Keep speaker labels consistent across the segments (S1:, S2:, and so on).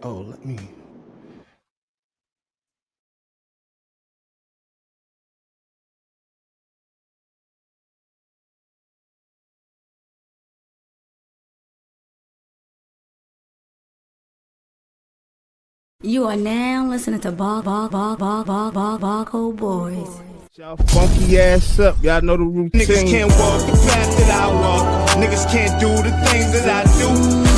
S1: Oh, let me.
S2: You are now listening to Barco Boys.
S1: Y'all funky ass up. Y'all know the routine.
S3: Niggas can't walk the path that I walk. Niggas can't do the things that I do.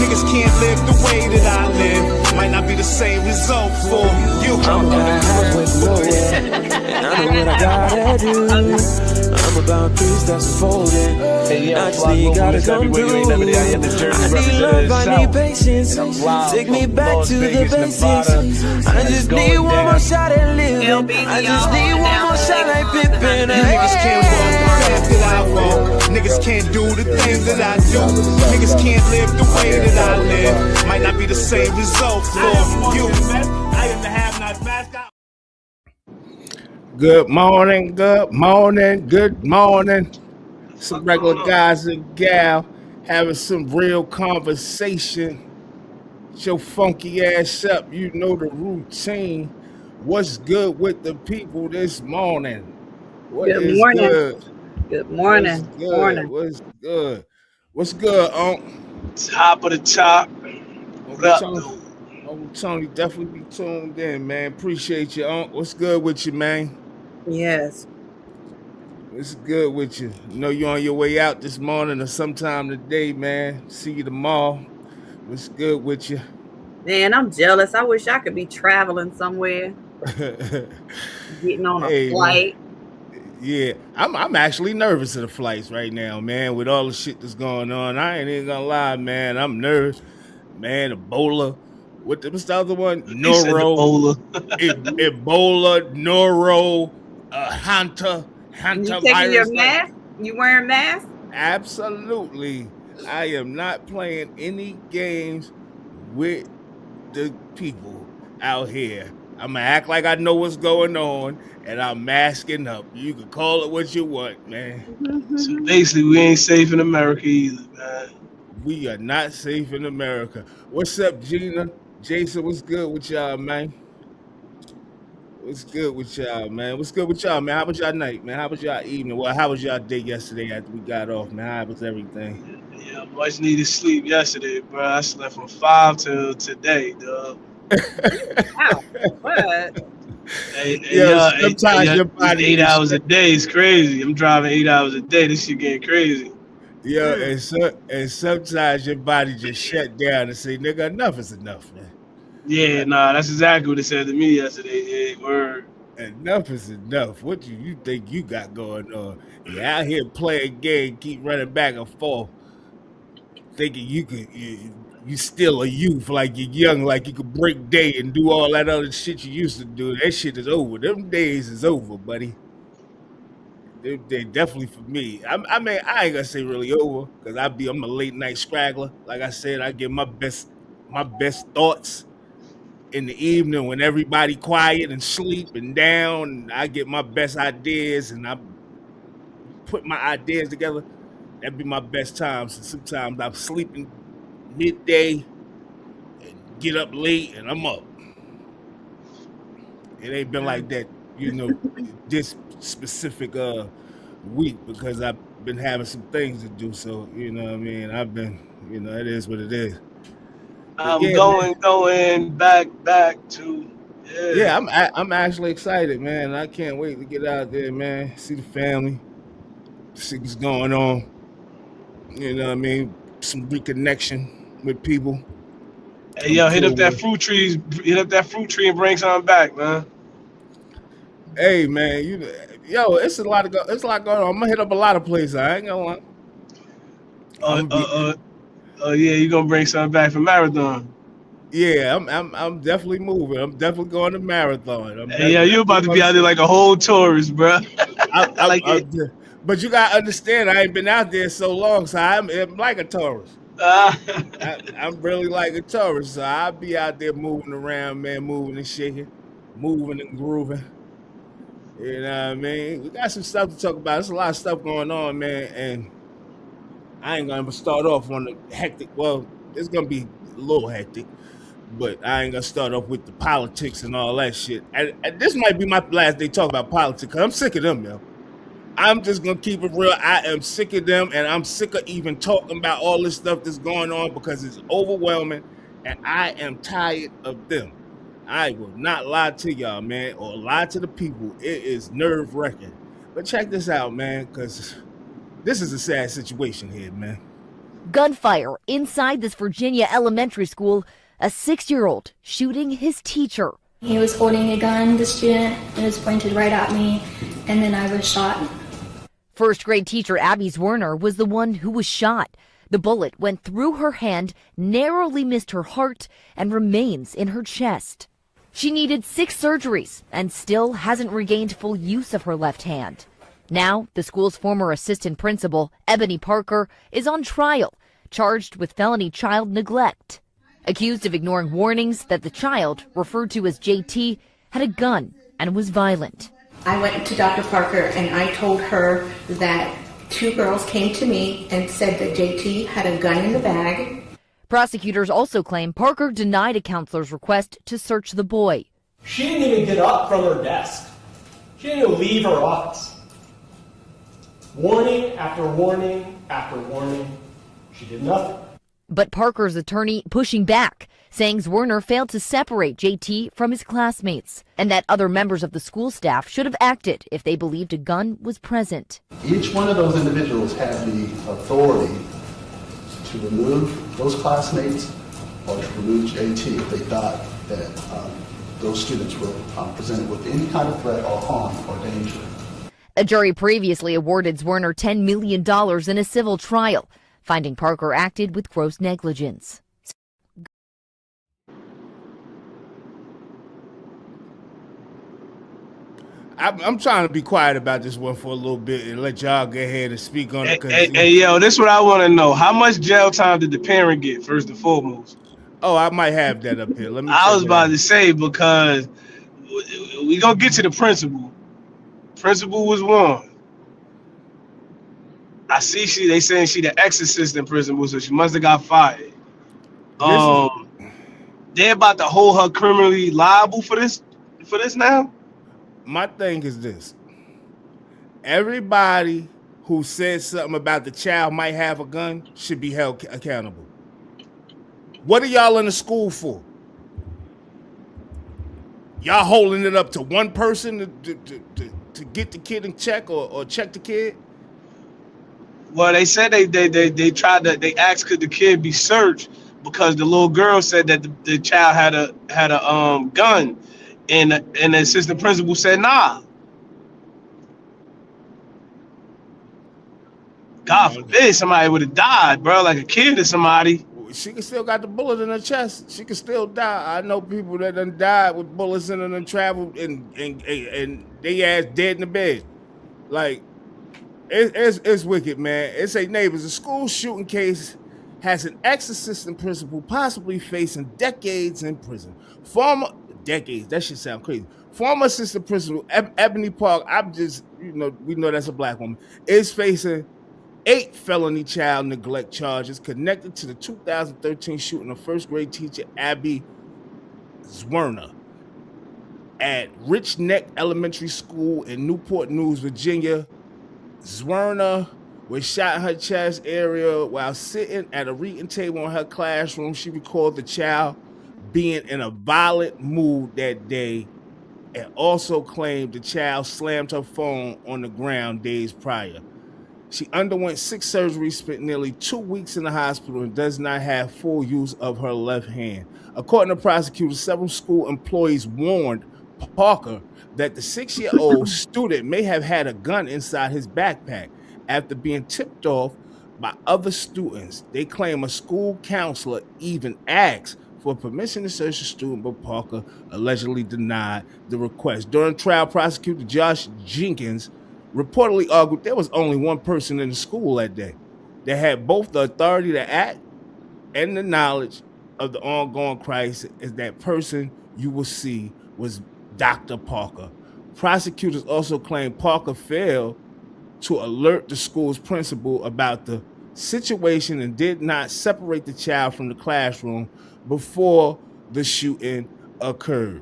S3: Niggas can't live the way that I live. Might not be the same result for you.
S4: I'm halfway nowhere, and I know what I gotta do. I'm about 3 steps forward.
S5: Hey,
S4: I just need gotta come through. I need love, I need patience. Take me back to the basics. I just need one more shot at living. I just need one more shot like Pippin.
S3: Niggas can't walk the path that I walk. Niggas can't do the things that I do. Niggas can't live the way that I live. Might not be the same result for you. I am the have-not mascot.
S1: Good morning, good morning, good morning. Some regular guys and gal having some real conversation. Get your funky ass up. You know the routine. What's good with the people this morning? What
S6: Good
S1: is
S6: morning.
S1: good?
S6: Good morning.
S1: What's good?
S6: Morning.
S1: What's good? What's good, Unc?
S5: Top of the top. What up,
S1: Tony,
S5: dude?
S1: Uncle Tony definitely be tuned in, man. Appreciate you, Unc. What's good with you, man?
S6: Yes.
S1: What's good with you? Know you on your way out this morning or sometime today, man. See you tomorrow. What's good with you?
S6: Man, I'm jealous. I wish I could be traveling somewhere, getting on a
S1: Hey, man.
S6: flight.
S1: Yeah, I'm actually nervous of the flights right now, man. With all the shit that's going on, I ain't even gonna lie, man. I'm nervous, man. Ebola, what's the other one?
S5: He said
S1: Noro,
S5: Ebola.
S1: Ebola, Noro,
S6: You
S1: Hanta
S6: taking your
S1: virus.
S6: mask? You wearing mask?
S1: Absolutely, I am not playing any games with the people out here. I'm gonna act like I know what's going on, and I'm masking up. You can call it what you want, man.
S5: So basically, we ain't safe in America either, man.
S1: We are not safe in America. What's up, Gina? Jason, what's good with y'all, man? What's good with y'all, man? What's good with y'all, man? How was y'all night, man? How was y'all evening? Well, how was y'all day yesterday after we got off, man? How was everything?
S5: Yeah, much needed sleep yesterday, bro. I slept from 5 till today, dog.
S6: Wow. What?
S1: Yo, sometimes your body
S5: 8
S1: just
S5: hours a day is crazy. I'm driving 8 hours a day. This shit getting crazy.
S1: yeah, and sometimes your body just shut down and say, "Nigga, enough is enough, man.
S5: Yeah, nah, that's exactly what they said to me yesterday. Yeah, word.
S1: Enough is enough. What do you think you got going on? You out here playing game, keep running back and forth, thinking you still a youth, like you're young, like you could break day and do all that other shit you used to do. That shit is over. Them days is over, buddy. They definitely for me. I mean, I ain't gonna say really over because I'm a late night scraggler. Like I said, I get my best thoughts in the evening when everybody quiet and sleep and down. And I get my best ideas and I put my ideas together. That'd be my best times. And sometimes I'm sleeping midday and get up late and I'm up. It ain't been like that, this specific week because I've been having some things to do. So, you know what I mean? I've been, it is what it is. But
S5: I'm
S1: yeah, man.
S5: going back to
S1: Yeah,
S5: yeah.
S1: I'm actually excited, man. I can't wait to get out there, man. See the family, see what's going on. You know what I mean? Some reconnection with people.
S5: Hey,
S1: I'm
S5: yo, hit
S1: cool
S5: up that
S1: with.
S5: fruit trees. Hit up that fruit tree and bring something back, man.
S1: Hey, man, yo, it's a lot going on. I'm gonna hit up a lot of places. I ain't gonna lie. I'm
S5: Uh,
S1: gonna be,
S5: uh, yeah, you gonna bring something back from Marathon.
S1: yeah, I'm definitely moving. I'm definitely going to marathon.
S5: Hey, yo, you
S1: Definitely
S5: about to be
S1: going
S5: out there like a whole tourist, bro.
S1: I,
S5: Like it.
S1: but you gotta understand, I ain't been out there so long, so I'm like a tourist.
S5: Uh,
S1: I'm really like a tourist, so I'll be out there moving around, man, moving and shaking, moving and grooving. You know what I mean? We got some stuff to talk about. There's a lot of stuff going on, man, and I ain't gonna start off on the hectic. Well, it's gonna be a little hectic, But I ain't gonna start off with the politics and all that shit. And this might be my last day talking about politics, because I'm sick of them, yo. I'm just gonna keep it real. I am sick of them, and I'm sick of even talking about all this stuff that's going on, because it's overwhelming, and I am tired of them. I will not lie to y'all, man, or lie to the people. It is nerve-wracking. But check this out, man, because this is a sad situation here, man.
S7: Gunfire inside this Virginia elementary school, a 6-year-old shooting his teacher.
S2: He was holding a gun, the student, it was pointed right at me, and then I was shot.
S7: First grade teacher Abby Zwerner was the one who was shot. The bullet went through her hand, narrowly missed her heart, and remains in her chest. She needed 6 surgeries and still hasn't regained full use of her left hand. Now, the school's former assistant principal, Ebony Parker, is on trial, charged with felony child neglect. Accused of ignoring warnings that the child, referred to as JT, had a gun and was violent.
S8: I went to Dr. Parker and I told her that 2 girls came to me and said that JT had a gun in the bag.
S7: Prosecutors also claim Parker denied a counselor's request to search the boy.
S9: She didn't even get up from her desk. She didn't even leave her office. Warning after warning after warning, she did nothing.
S7: But Parker's attorney pushing back, saying Zwerner failed to separate JT from his classmates, and that other members of the school staff should have acted if they believed a gun was present.
S10: Each one of those individuals had the authority to remove those classmates or to remove JT if they thought that those students were presented with any kind of threat or harm or danger.
S7: A jury previously awarded Zwerner $10 million in a civil trial, finding Parker acted with gross negligence.
S1: I'm trying to be quiet about this one for a little bit and let y'all go ahead and speak on it.
S5: Hey, yo, this is what I want to know. How much jail time did the parent get, first and foremost?
S1: Oh, I might have that up here.
S5: I was about to say, because we gonna get to the principal. Principal was one. I see they saying she the ex-assistant principal, so she must have got fired. They're about to hold her criminally liable for this now?
S1: My thing is this. Everybody who says something about the child might have a gun should be held accountable. What are y'all in the school for? Y'all holding it up to one person to get the kid in check or check the kid?
S5: Well, they said they tried to, they asked could the kid be searched because the little girl said that the child had a gun, and the assistant principal said nah. God forbid somebody would have died, bro, like a kid or somebody.
S1: She can still got the bullet in her chest. She can still die. I know people that done died with bullets in them and traveled and they ass dead in the bed. Like, it's wicked, man. It's a neighbors. A school shooting case has an ex-assistant principal possibly facing decades in prison. Decades, that should sound crazy. Former assistant principal Ebony Park, we know that's a black woman, is facing 8 felony child neglect charges connected to the 2013 shooting of first grade teacher Abby Zwerner at Rich Neck Elementary School in Newport News, Virginia. Zwerner was shot in her chest area while sitting at a reading table in her classroom. She recalled the child being in a violent mood that day and also claimed the child slammed her phone on the ground days prior. She underwent 6 surgeries, spent nearly 2 weeks in the hospital, and does not have full use of her left hand. According to prosecutors, several school employees warned Parker that the 6-year-old student may have had a gun inside his backpack after being tipped off by other students. They claim a school counselor even asked for permission to search the student, but Parker allegedly denied the request. During trial, prosecutor Josh Jenkins reportedly argued there was only one person in the school that day that had both the authority to act and the knowledge of the ongoing crisis. Is that person you will see was Dr. Parker. Prosecutors also claim Parker failed to alert the school's principal about the situation and did not separate the child from the classroom before the shooting occurred.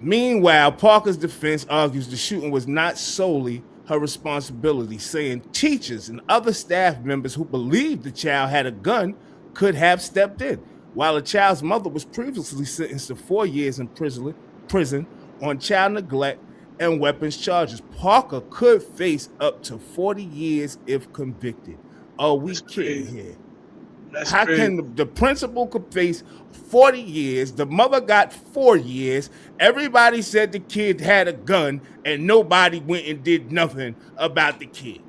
S1: Meanwhile, Parker's defense argues the shooting was not solely her responsibility, saying teachers and other staff members who believed the child had a gun could have stepped in. While the child's mother was previously sentenced to 4 years in prison on child neglect and weapons charges, Parker could face up to 40 years if convicted. Are we kidding here? How can the principal could face 40 years? The mother got 4 years. Everybody said the kid had a gun, and nobody went and did nothing about the kid.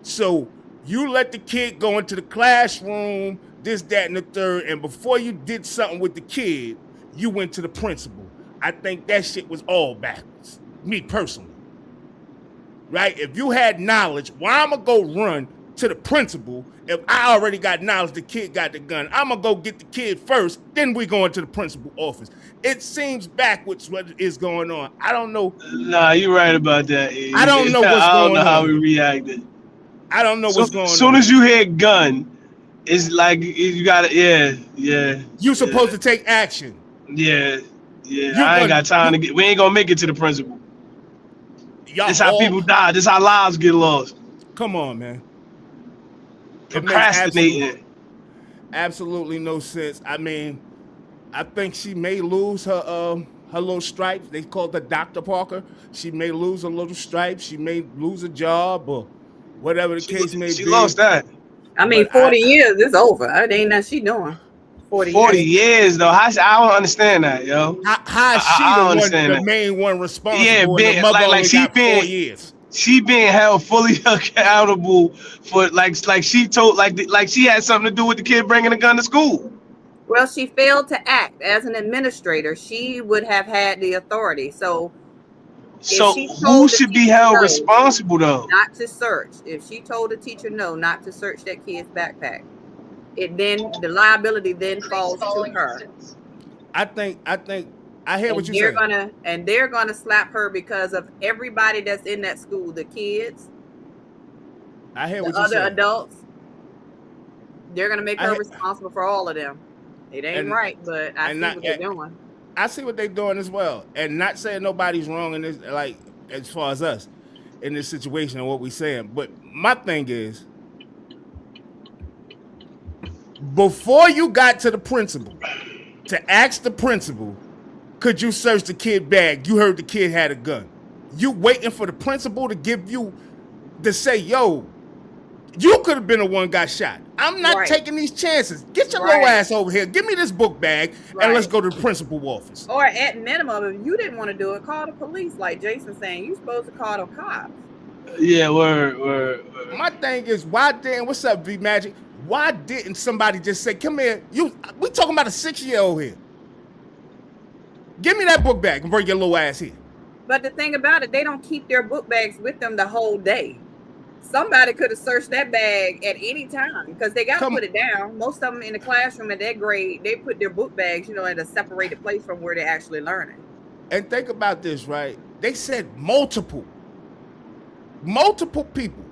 S1: So you let the kid go into the classroom, this, that, and the third, and before you did something with the kid, you went to the principal. I think that shit was all backwards, me personally. Right? If you had knowledge, why I'm gonna go run to the principal if I already got knowledge the kid got the gun? I'm gonna go get the kid first, then we go into the principal office. It seems backwards what is going on. I don't know.
S5: Nah, you're right about that.
S1: I don't know what's going on.
S5: I don't know how we reacted.
S1: I don't know what's going on.
S5: As soon as you hear gun, it's like you gotta, yeah.
S1: You supposed to take action.
S5: Yeah. I ain't got time to get. We ain't gonna make it to the principal. This how people die. This how lives get lost.
S1: Come on, man.
S5: Procrastinating.
S1: Absolutely no sense. I mean, I think she may lose her little stripes. They call the Dr. Parker. She may lose a little stripes. She may lose a job or whatever the case may be.
S5: She lost that.
S6: I mean, 40 years is over. It ain't nothing she doing. 40
S5: years though. I don't understand that, yo.
S1: How is she the main one responsible?
S5: Yeah,
S1: being, like she been 4 years.
S5: She being held fully accountable for like she told like she had something to do with the kid bringing a gun to school.
S6: Well, she failed to act as an administrator. She would have had the authority. So
S5: who should be held responsible though?
S6: Not to search. If she told the teacher no, not to search that kid's backpack, the liability then falls to her.
S1: I hear what you're saying.
S6: They're gonna slap her because of everybody that's in that school, the kids.
S1: I hear
S6: what you're saying. The other adults. They're gonna make her responsible for all of them. It ain't right, but I see what they're doing.
S1: I see what they're doing as well, and not saying nobody's wrong in this, like as far as us in this situation and what we're saying. But my thing is, before you got to the principal to ask the principal, could you search the kid bag? You heard the kid had a gun. You waiting for the principal to give you to say, yo, you could have been the one got shot. I'm not taking these chances. Get your little ass over here. Give me this book bag and let's go to the principal office.
S6: Or at minimum, if you didn't want to do it, call the police. Like Jason's saying, you're supposed to call the cops.
S5: Yeah, word.
S1: My thing is, what's up, V Magic? Why didn't somebody just say, come here? We talking about a 6-year-old here. Give me that book bag and bring your little ass here.
S6: But the thing about it, they don't keep their book bags with them the whole day. Somebody could have searched that bag at any time because they got to put it down. Most of them in the classroom at that grade, they put their book bags, in a separated place from where they're actually learning.
S1: And think about this, right? They said multiple people.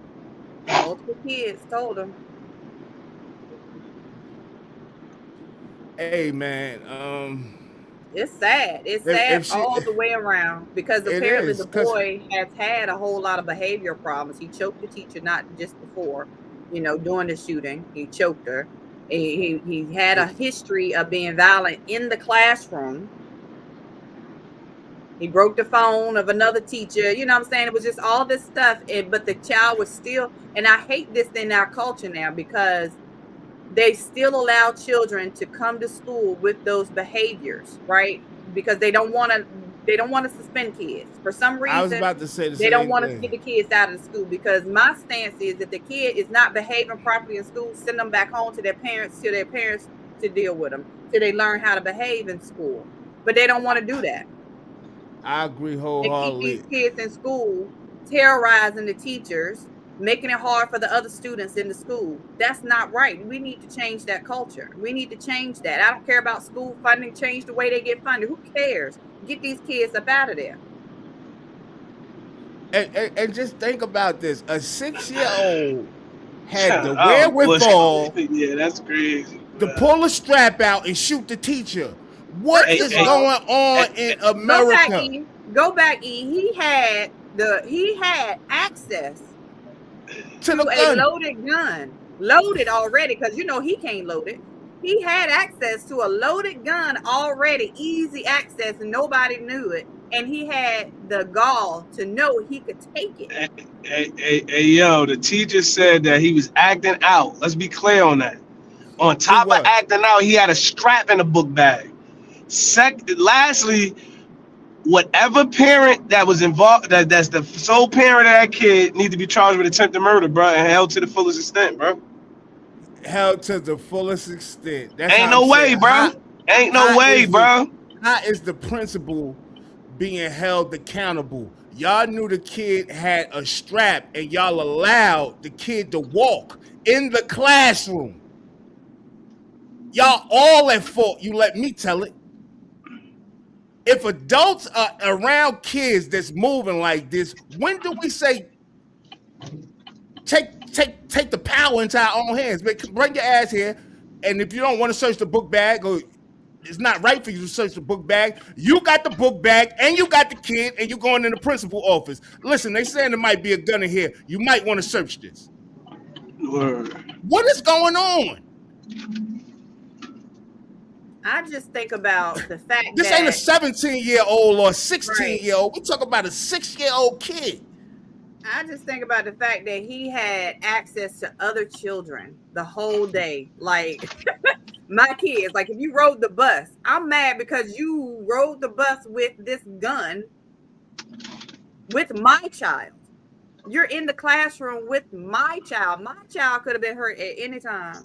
S6: Multiple kids told them.
S1: Hey, man,
S6: it's sad. It's sad all the way around because apparently the boy has had a whole lot of behavior problems. He choked the teacher not just before, during the shooting. He choked her. He had a history of being violent in the classroom. He broke the phone of another teacher. You know what I'm saying? It was just all this stuff. But the child was still, and I hate this in our culture now because they still allow children to come to school with those behaviors, right? Because they don't want to suspend kids for some reason.
S1: I was about to say
S6: they don't want to get the kids out of the school because my stance is that the kid is not behaving properly in school, send them back home to their parents to deal with them till they learn how to behave in school. But they don't want to do that.
S1: I agree wholeheartedly.
S6: They keep these kids in school, terrorizing the teachers, making it hard for the other students in the school. That's not right. We need to change that culture. We need to change that. I don't care about school funding. Change the way they get funded. Who cares? Get these kids up out of there.
S1: And just think about this. A 6-year-old had the wherewithal.
S5: Yeah, that's crazy.
S1: to pull a strap out and shoot the teacher. What is going on in America?
S6: Go back, E. He had access to a loaded gun. Loaded already, because you know he can't load it. He had access to a loaded gun already, easy access, and nobody knew it. And he had the gall to know he could take it.
S5: Hey, yo, the teacher said that he was acting out. Let's be clear on that. On top of acting out, he had a strap in a book bag. Lastly, whatever parent that was involved, that's the sole parent of that kid, need to be charged with attempted murder, bro, and held to the fullest extent, bro.
S1: Held to the fullest extent.
S5: Ain't no way, bro. Ain't no way, bro.
S1: How is the principal being held accountable? Y'all knew the kid had a strap and y'all allowed the kid to walk in the classroom. Y'all all at fault. You let me tell it. If adults are around kids that's moving like this, when do we say take the power into our own hands? Bring your ass here, and if you don't want to search the book bag, or it's not right for you to search the book bag, you got the book bag and you got the kid, and you're going in the principal office. Listen, they saying there might be a gun in here. You might want to search this.
S5: Word.
S1: What is going on?
S6: I just think about the fact
S1: this
S6: that
S1: ain't a 17-year-old or a 16-year-old. We talk about a 6-year-old kid.
S6: I just think about the fact that he had access to other children the whole day. Like my kids, like if you rode the bus, I'm mad because you rode the bus with this gun with my child. You're in the classroom with my child. My child could have been hurt at any time.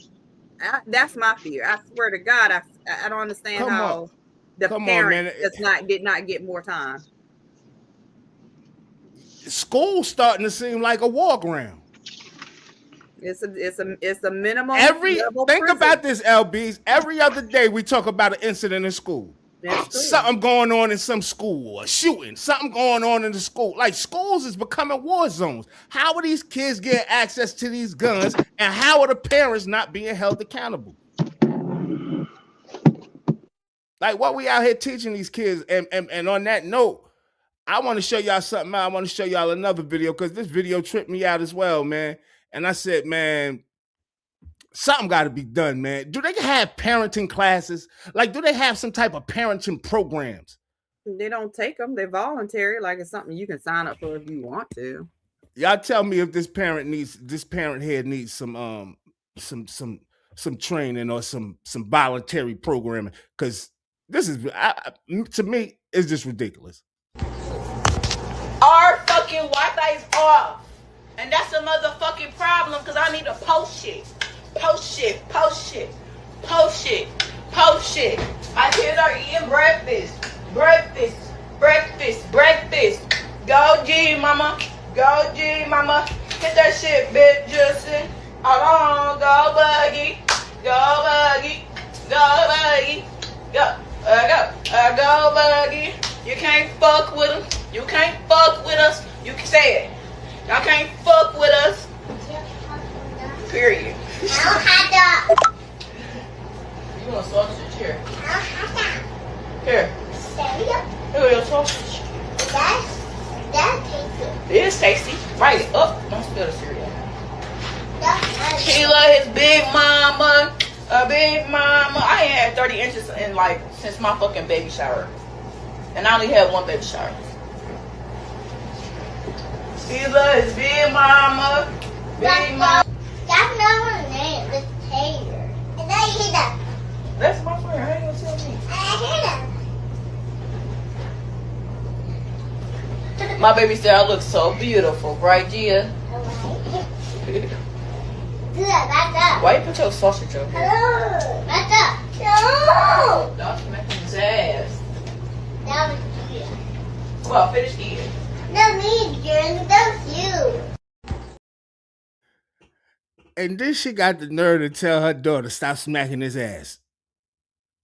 S6: That's my fear. I swear to God, I don't understand how the parent did not get more time.
S1: School's starting to seem like a war ground.
S6: It's a minimum.
S1: Think about this, LBs. Every other day we talk about an incident in school. Something going on in some school, a shooting, something going on in the school. Like schools is becoming war zones. How are these kids getting access to these guns, and how are the parents not being held accountable? Like what we out here teaching these kids? And on that note, I want to show y'all something. I want to show y'all another video because this video tripped me out as well, man. And I said, man, something got to be done, man. Do they have parenting classes? Like, do they have some type of parenting programs?
S6: They don't take them. They're voluntary. Like it's something you can sign up for if you want to.
S1: Y'all tell me if this parent here needs some training or some voluntary programming, because this is to me it's just ridiculous.
S11: Our fucking Wi-Fi is off, and that's a motherfucking problem because I need to post shit. Post shit. My kids are eating breakfast. Go G, mama. Hit that shit, bitch, Justin. Along, go buggy. Go buggy. You can't fuck with them. You can't fuck with us. You can say it. Y'all can't fuck with us. Period. You want sausage? Here. Here. Here, your sausage. That's tasty. It is tasty. Write it up. Don't spill the cereal. He love his big mama. A big mama. I ain't had 30 inches in since my fucking baby shower. And I only had one baby shower. He love his big mama. Big mama.
S12: That's not her name. It's Taylor. And I hear that.
S11: That's my friend. I ain't gonna tell me.
S12: I hear that.
S11: My baby said I look so beautiful, right, Gia? Why you put your sausage over here?
S12: Back up. No.
S11: That's making his ass.
S12: That was you.
S11: Well, finish eating.
S12: No, me, Jen. That was you.
S1: And then she got the nerve to tell her daughter, stop smacking his ass.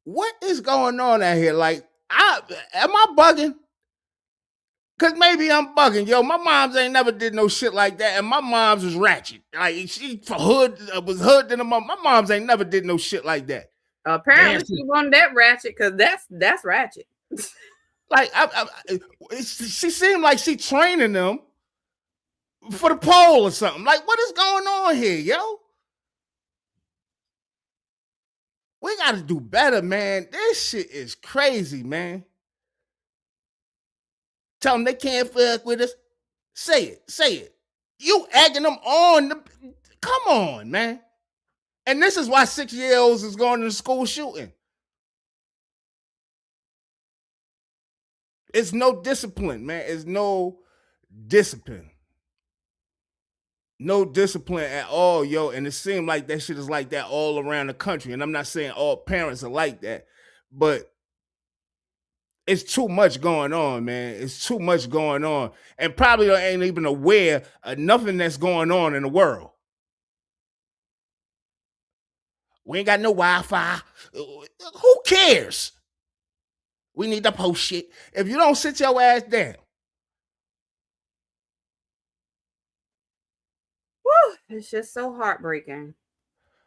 S1: What is going on out here? Like, am I bugging? Cause maybe I'm bugging, yo. My moms ain't never did no shit like that, and my moms was ratchet. Like she was hood than my moms ain't never did no shit like that.
S6: Apparently, she wasn't that ratchet because that's ratchet.
S1: Like she seemed like she training them for the pole or something. Like, what is going on here, yo? We got to do better, man. This shit is crazy, man. Tell them they can't fuck with us. Say it. You egging them on. Come on, man. And this is why 6-year-olds is going to school shooting. It's no discipline, man. It's no discipline. No discipline at all, yo. And it seemed like that shit is like that all around the country. And I'm not saying all parents are like that, but it's too much going on, man. It's too much going on. And probably ain't even aware of nothing that's going on in the world. We ain't got no Wi-Fi. Who cares? We need to post shit. If you don't sit your ass down.
S6: Woo, it's just so heartbreaking.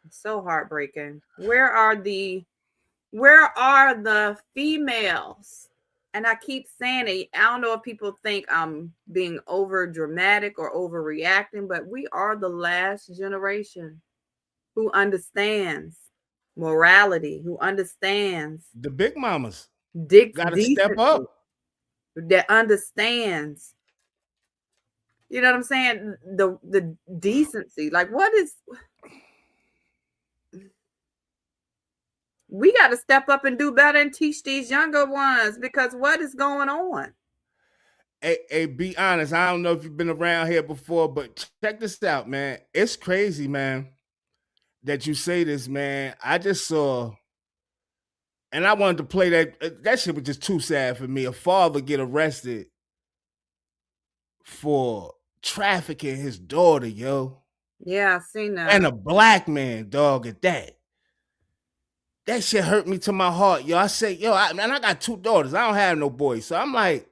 S6: It's so heartbreaking. Where are the females? And I keep saying it. I don't know if people think I'm being over dramatic or overreacting, but we are the last generation who understands morality, who understands
S1: the big mamas.
S6: Gotta
S1: step up.
S6: That understands. You know what I'm saying? The decency. Like, what is... We got to step up and do better and teach these younger ones, because what is going on?
S1: Hey, be honest. I don't know if you've been around here before, but check this out, man. It's crazy, man, that you say this, man. I just saw, and I wanted to play that. That shit was just too sad for me. A father get arrested for trafficking his daughter, yo.
S6: Yeah, I seen that.
S1: And a black man, dog, at that. That shit hurt me to my heart, yo. I say, yo, I got 2 daughters. I don't have no boys. So I'm like,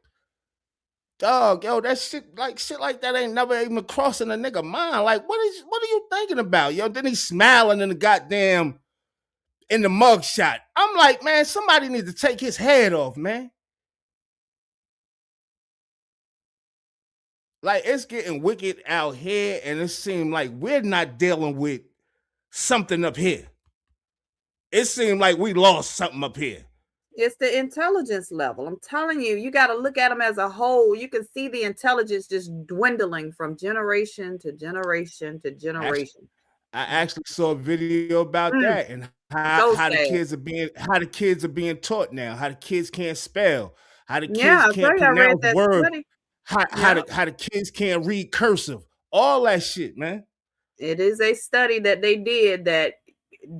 S1: dog, yo, that shit like that ain't never even crossing a nigga mind. Like, what are you thinking about, yo? Then he's smiling in the mug shot. I'm like, man, somebody needs to take his head off, man. Like, it's getting wicked out here, and it seems like we're not dealing with something up here. It seemed like we lost something up here.
S6: It's the intelligence level. I'm telling you, you got to look at them as a whole. You can see the intelligence just dwindling from generation to generation to generation.
S1: I actually saw a video about that, and how the kids are being taught now. How the kids can't spell. How the kids can't pronounce words. How the kids can't read cursive. All that shit, man.
S6: It is a study that they did that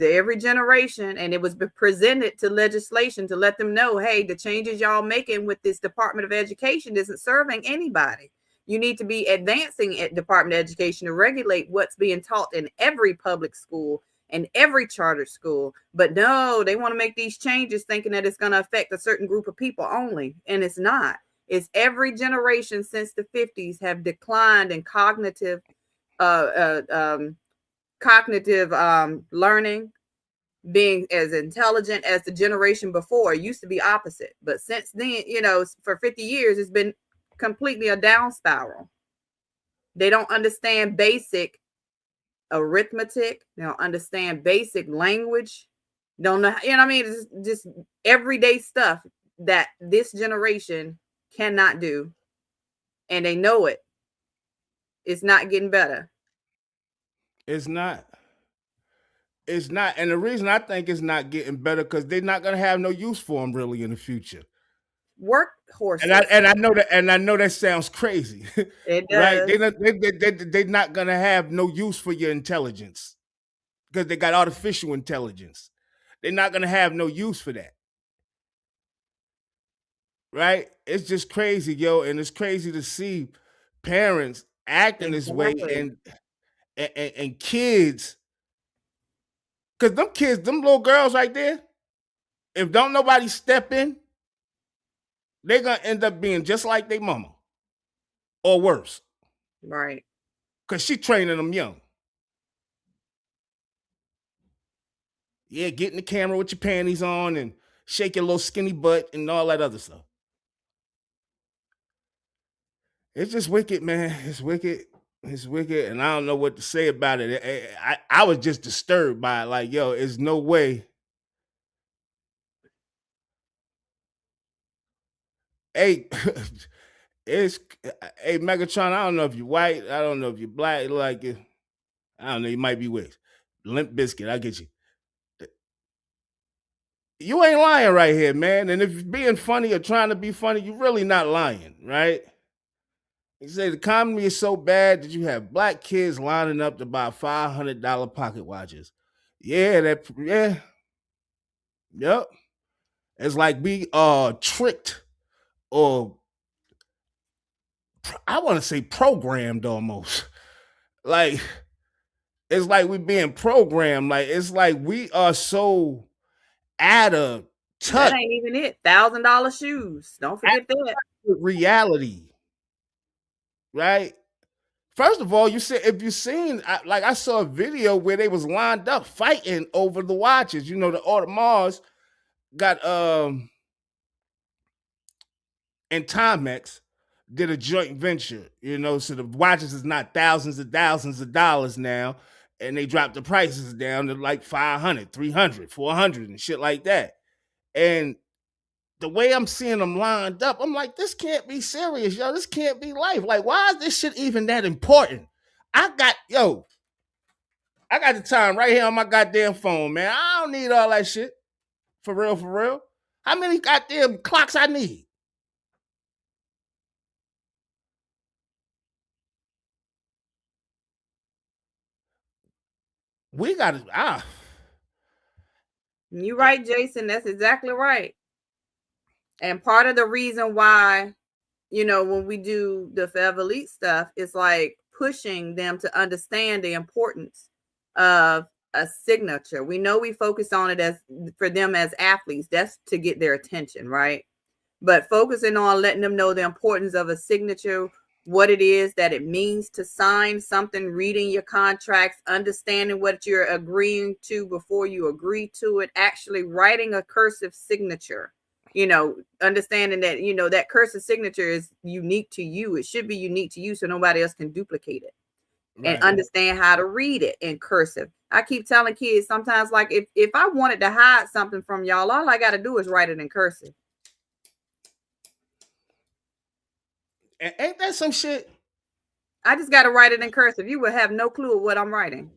S6: every generation, and it was presented to legislation to let them know, hey, the changes y'all making with this Department of Education isn't serving anybody. You need to be advancing at Department of Education to regulate what's being taught in every public school and every charter school. But no, they want to make these changes thinking that it's going to affect a certain group of people only, and it's not. It's every generation since the 50s have declined in cognitive learning, being as intelligent as the generation before. It used to be opposite, but since then, for 50 years, it's been completely a down spiral. They don't understand basic arithmetic. They don't understand basic language. Don't know, what I mean? It's just everyday stuff that this generation cannot do, and they know it. It's not getting better.
S1: It's not. And the reason I think it's not getting better, because they're not going to have no use for them really in the future.
S6: Workhorses.
S1: And I know that sounds crazy.
S6: It does.
S1: Right? They're not going to have no use for your intelligence, because they got artificial intelligence. They're not going to have no use for that. Right? It's just crazy, yo. And it's crazy to see parents acting this way, and kids. Because them little girls right there, if don't nobody step in, they're going to end up being just like their mama. or worse.
S6: Right.
S1: Because she training them young. Yeah, get in the camera with your panties on and shake your little skinny butt and all that other stuff. It's just wicked, man. It's wicked. It's wicked. And I don't know what to say about it. I was just disturbed by it. Like, yo, there's no way. Hey, it's hey Megatron. I don't know if you're white. I don't know if you're black. Like, I don't know. You might be Wiz. Limp Biscuit. I get you. You ain't lying right here, man. And if you're being funny or trying to be funny, you're really not lying, right? You say the economy is so bad that you have black kids lining up to buy $500 pocket watches. Yeah, yep. It's like we tricked, or I want to say programmed almost. Like it's like we being programmed. Like it's like we are so out of touch.
S6: That ain't even it. $1,000 shoes. Don't forget that.
S1: Reality. Right? First of all, you said if you seen, like I saw a video where they was lined up fighting over the watches. You know, the Audemars got and Timex did a joint venture. You know, so the watches is not thousands of dollars now, and they dropped the prices down to like 500, 300, 400 and shit like that. And the way I'm seeing them lined up, I'm like, this can't be serious, yo. This can't be life. Like, why is this shit even that important? I got the time right here on my goddamn phone, man. I don't need all that shit. For real, for real. How many goddamn clocks I need? We gotta
S6: You're right, Jason. That's exactly right. And part of the reason why, you know, when we do the Forever Elite stuff, it's like pushing them to understand the importance of a signature. We know we focus on it as for them as athletes, that's to get their attention, right? But focusing on letting them know the importance of a signature, what it is that it means to sign something, reading your contracts, understanding what you're agreeing to before you agree to it, actually writing a cursive signature. You know, understanding that, you know, that cursive signature is unique to you. It should be unique to you so nobody else can duplicate it. Right. And understand how to read it in cursive. I keep telling kids sometimes, like, if I wanted to hide something from y'all, all I got to do is write it in cursive.
S1: And ain't that some shit?
S6: I just got to write it in cursive. You would have no clue of what I'm writing.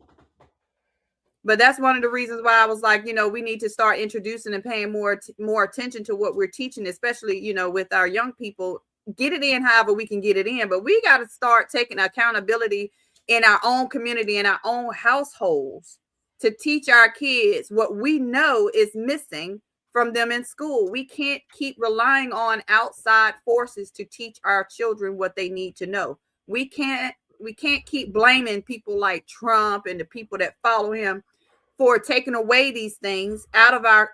S6: But that's one of the reasons why I was like, you know, we need to start introducing and paying more attention to what we're teaching, especially, you know, with our young people. Get it in however we can get it in. But we got to start taking accountability in our own community, in our own households, to teach our kids what we know is missing from them in school. We can't keep relying on outside forces to teach our children what they need to know. We can't keep blaming people like Trump and the people that follow him for taking away these things out of our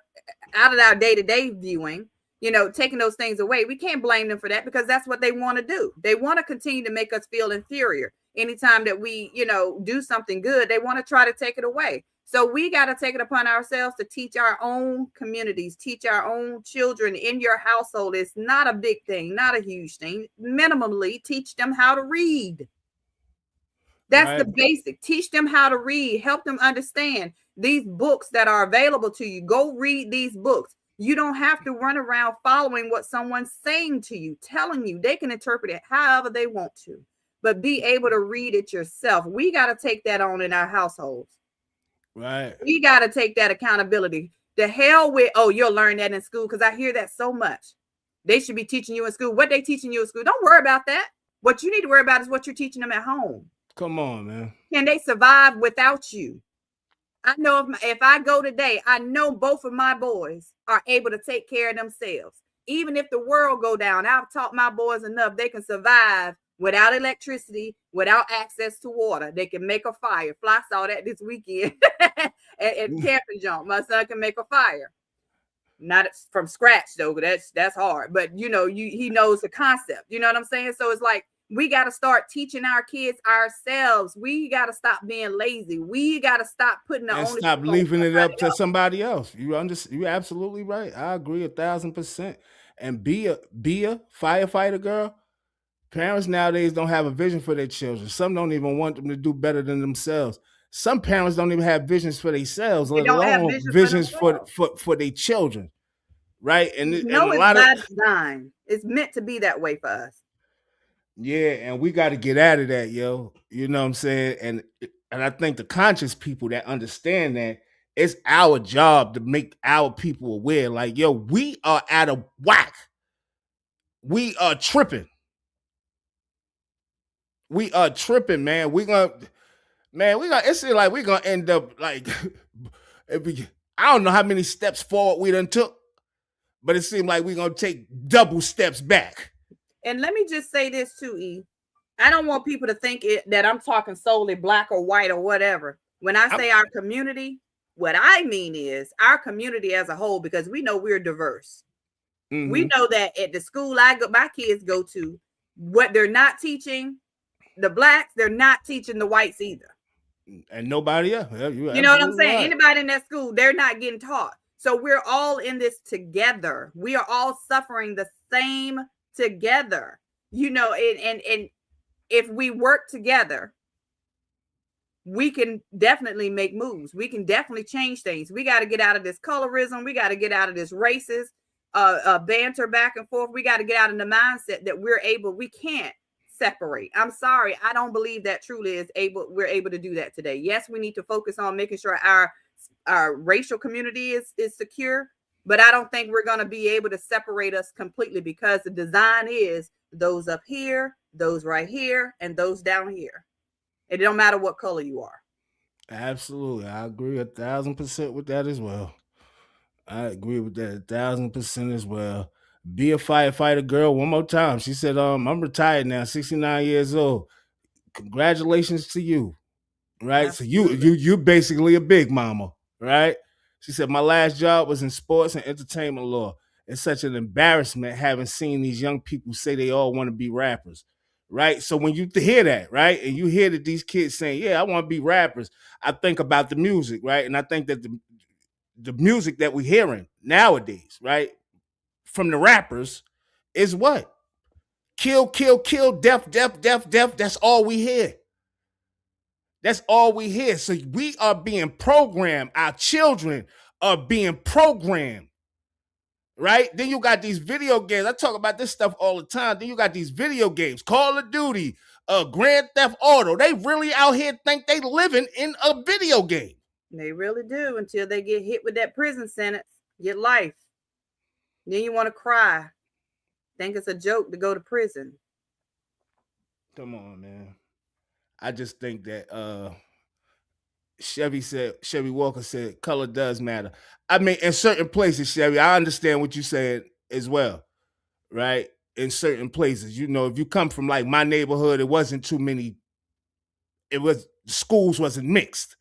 S6: day-to-day viewing, you know, taking those things away. We can't blame them for that because that's what they want to do. They want to continue to make us feel inferior. Anytime that we, you know, do something good, they want to try to take it away. So we got to take it upon ourselves to teach our own communities, teach our own children in your household. It's not a big thing, not a huge thing. Minimally, teach them how to read. That's right. The basic. Teach them how to read. Help them understand these books that are available to you. Go read these books. You don't have to run around following what someone's saying to you, telling you. They can interpret it however they want to, but be able to read it yourself. We got to take that on in our households.
S1: Right.
S6: We got to take that accountability. The hell with, oh, you'll learn that in school, because I hear that so much. They should be teaching you in school. What they teaching you in school, don't worry about that. What you need to worry about is what you're teaching them at home.
S1: Come on, man.
S6: Can they survive without you? I know if I go today, I know both of my boys are able to take care of themselves. Even if the world go down, I've taught my boys enough. They can survive without electricity, without access to water. They can make a fire. Fly saw that this weekend at camping jump. My son can make a fire. Not from scratch though, that's hard. But you know, he knows the concept. You know what I'm saying? So it's like We got to start teaching our kids ourselves. We got to stop being lazy. We got to stop putting the
S1: And
S6: onus
S1: stop
S6: on
S1: leaving it up to
S6: else.
S1: somebody else. You're absolutely right. I agree 1,000%. And be a firefighter, girl. Parents nowadays don't have a vision for their children. Some don't even want them to do better than themselves. Some parents don't even have visions for themselves,
S6: They
S1: let
S6: don't have
S1: alone
S6: vision for
S1: visions
S6: themselves.
S1: for their children. Right? And
S6: You
S1: a
S6: know it's
S1: lot of
S6: by design. It's meant to be that way for us.
S1: yeah, and we got to get out of that, yo. You know what I'm saying? And I think the conscious people that understand that it's our job to make our people aware. Like, yo, we are out of whack. We are tripping. We are tripping, man. We gonna it's like we gonna end up like I don't know how many steps forward we done took, but it seemed like we're gonna take double steps back.
S6: And let me just say this too, E. I don't want people to think that I'm talking solely black or white or whatever. When I say our community, what I mean is our community as a whole, because we know we're diverse. Mm-hmm. We know that at the school my kids go to, what they're not teaching the blacks, they're not teaching the whites either.
S1: And nobody else.
S6: You know what I'm saying? Right. Anybody in that school, they're not getting taught. So we're all in this together. We are all suffering the same together. You know, and if we work together, we can definitely make moves. We can definitely change things. We got to get out of this colorism. We got to get out of this racist banter back and forth. We got to get out of the mindset that we can't separate. I'm sorry. I don't believe that truly we're able to do that today. Yes, we need to focus on making sure our racial community is secure, but I don't think we're going to be able to separate us completely, because the design is those up here, those right here, and those down here. It don't matter what color you are.
S1: Absolutely. I agree 1,000% with that as well. I agree with that 1,000% as well. Be a firefighter, girl. One more time. She said, I'm retired now, 69 years old. Congratulations to you. Right? Absolutely. So you're basically a big mama, right? She said, my last job was in sports and entertainment law. It's such an embarrassment having seen these young people say they all want to be rappers. Right. So when you hear that, right, and you hear that these kids saying, yeah, I want to be rappers, I think about the music, right? And I think that the music that we're hearing nowadays, right, from the rappers is what? Kill, kill, kill, death, death, death, death. That's all we hear. That's all we hear. So we are being programmed. Our children are being programmed. Right? Then you got these video games. I talk about this stuff all the time. Then you got these video games, Call of Duty, Grand Theft Auto. They really out here think they living in a video game.
S6: They really do, until they get hit with that prison sentence, get life. Then you want to cry. Think it's a joke to go to prison.
S1: Come on, man. I just think that Chevy Walker said color does matter. I mean, in certain places, Chevy, I understand what you said as well, right? In certain places, you know, if you come from like my neighborhood, it wasn't too many. Schools wasn't mixed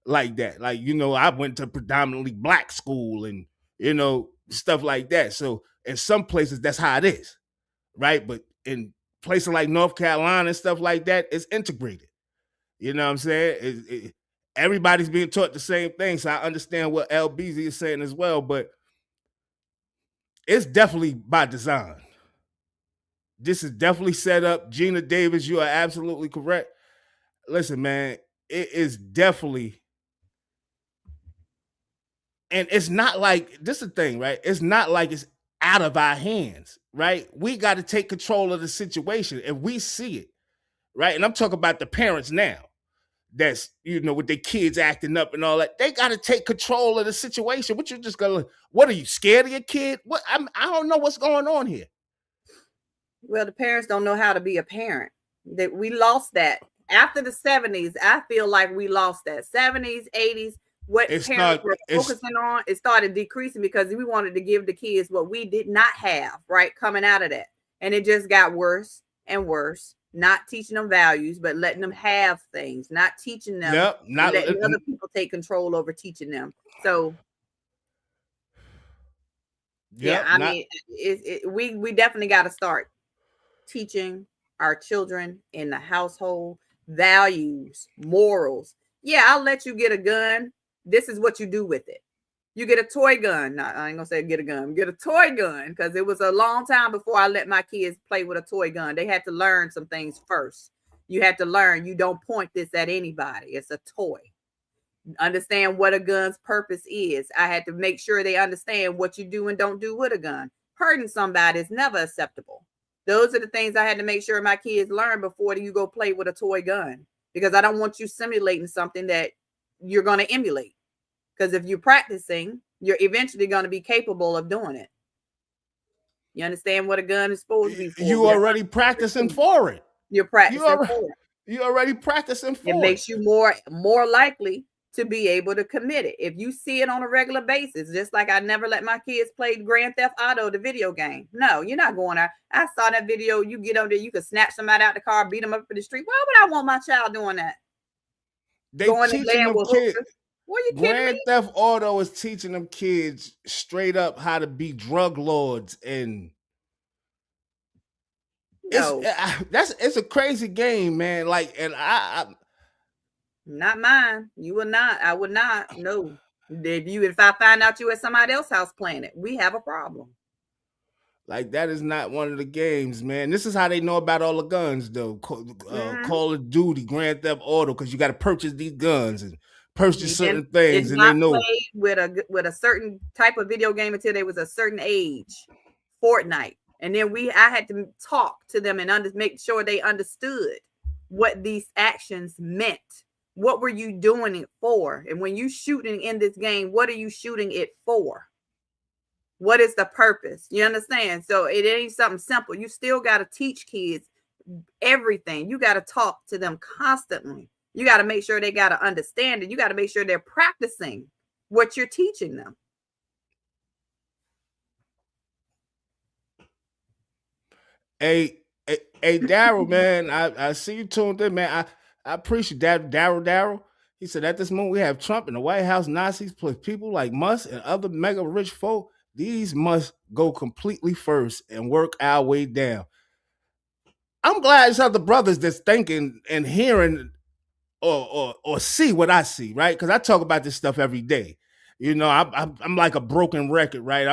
S1: like that. Like, you know, I went to predominantly black school and, you know, stuff like that. So in some places, that's how it is, right? But in places like North Carolina and stuff like that, it's integrated. You know what I'm saying? Everybody's being taught the same thing. So I understand what LBZ is saying as well, but it's definitely by design. This is definitely set up. Gina Davis, you are absolutely correct. Listen, man, it is definitely, and it's not like, this is the thing, right? It's not like it's out of our hands, right? We got to take control of the situation if we see it, right? And I'm talking about the parents now. That's, you know, with their kids acting up and all that. They got to take control of the situation. What you just gonna? What are you, scared of your kid? What? I don't know what's going on here.
S6: Well, the parents don't know how to be a parent. That we lost that after the 70s. I feel like we lost that 70s, 80s. What parents were focusing on, it started decreasing because we wanted to give the kids what we did not have, right, coming out of that, and it just got worse and worse. Not teaching them values, but letting them have things, not teaching them, not letting other people take control over teaching them. So, yeah, I mean, we definitely got to start teaching our children in the household, values, morals. Yeah, I'll let you get a gun. This is what you do with it. You get a toy gun. No, I ain't gonna say get a gun. Get a toy gun, because it was a long time before I let my kids play with a toy gun. They had to learn some things first. You had to learn you don't point this at anybody. It's a toy. Understand what a gun's purpose is. I had to make sure they understand what you do and don't do with a gun. Hurting somebody is never acceptable. Those are the things I had to make sure my kids learn before you go play with a toy gun, because I don't want you simulating something that you're going to emulate. Because if you're practicing, you're eventually going to be capable of doing it. You understand what a gun is supposed to be for?
S1: You already practicing for it.
S6: You're practicing for it.
S1: You're already practicing for it.
S6: It makes you more likely to be able to commit it. If you see it on a regular basis, just like I never let my kids play Grand Theft Auto, the video game. No, you're not going there. I saw that video. You get on there, you can snatch somebody out the car, beat them up in the street. Why would I want my child doing that?
S1: They teaching them kids.
S6: What are you kidding
S1: Grand
S6: me?
S1: Theft Auto is teaching them kids straight up how to be drug lords, and it's a crazy game, man. Like, and I
S6: not mine. You will not. I would not. No. If I find out you at somebody else's house playing it, we have a problem.
S1: Like, that is not one of the games, man. This is how they know about all the guns, though. Call of Duty, Grand Theft Auto, because you got to purchase these guns and purchase certain things, and they know.
S6: With a certain type of video game until they was a certain age, Fortnite, and then I had to talk to them and make sure they understood what these actions meant. What were you doing it for? And when you shooting in this game, what are you shooting it for? What is the purpose? You understand? So it ain't something simple. You still got to teach kids everything. You got to talk to them constantly. You got to make sure they got to understand it. You got to make sure they're practicing what you're teaching them.
S1: Hey, Daryl, man, I see you tuned in, man. I appreciate that, Daryl. He said, at this moment, we have Trump and the White House Nazis plus people like Musk and other mega rich folk. These must go completely first and work our way down. I'm glad it's other brothers that's thinking and hearing or see what I see, right? Because I talk about this stuff every day. You know, I'm like a broken record, right?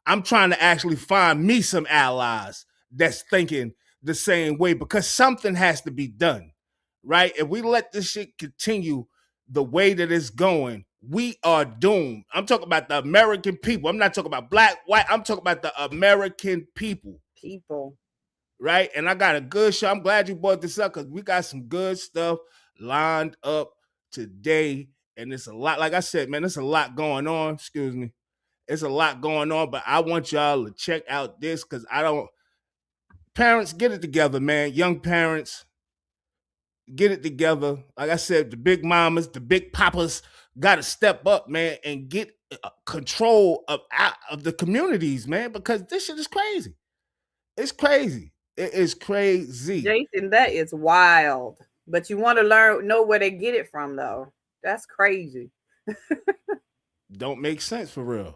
S1: I'm trying to actually find me some allies that's thinking the same way, because something has to be done, right? If we let this shit continue the way that it's going, we are doomed. I'm talking about the American people. I'm not talking about black, white. I'm talking about the American people. Right? And I got a good show. I'm glad you brought this up, because we got some good stuff lined up today. And it's a lot, like I said, man, there's a lot going on. Excuse me. It's a lot going on, but I want y'all to check out this, because parents, get it together, man. Young parents, get it together. Like I said, the big mamas, the big papas got to step up, man, and get control of the communities, man, because this shit is crazy. It's crazy. It is crazy.
S6: Jason, that is wild. But you want to know where they get it from, though. That's crazy.
S1: Don't make sense for real.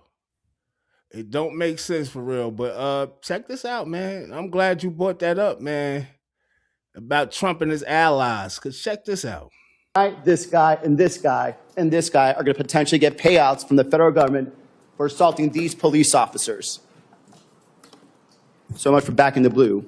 S1: It don't make sense for real. But check this out, man. I'm glad you brought that up, man, about Trump and his allies. Because check this out.
S13: This guy, and this guy, and this guy are going to potentially get payouts from the federal government for assaulting these police officers. So much for back in the blue.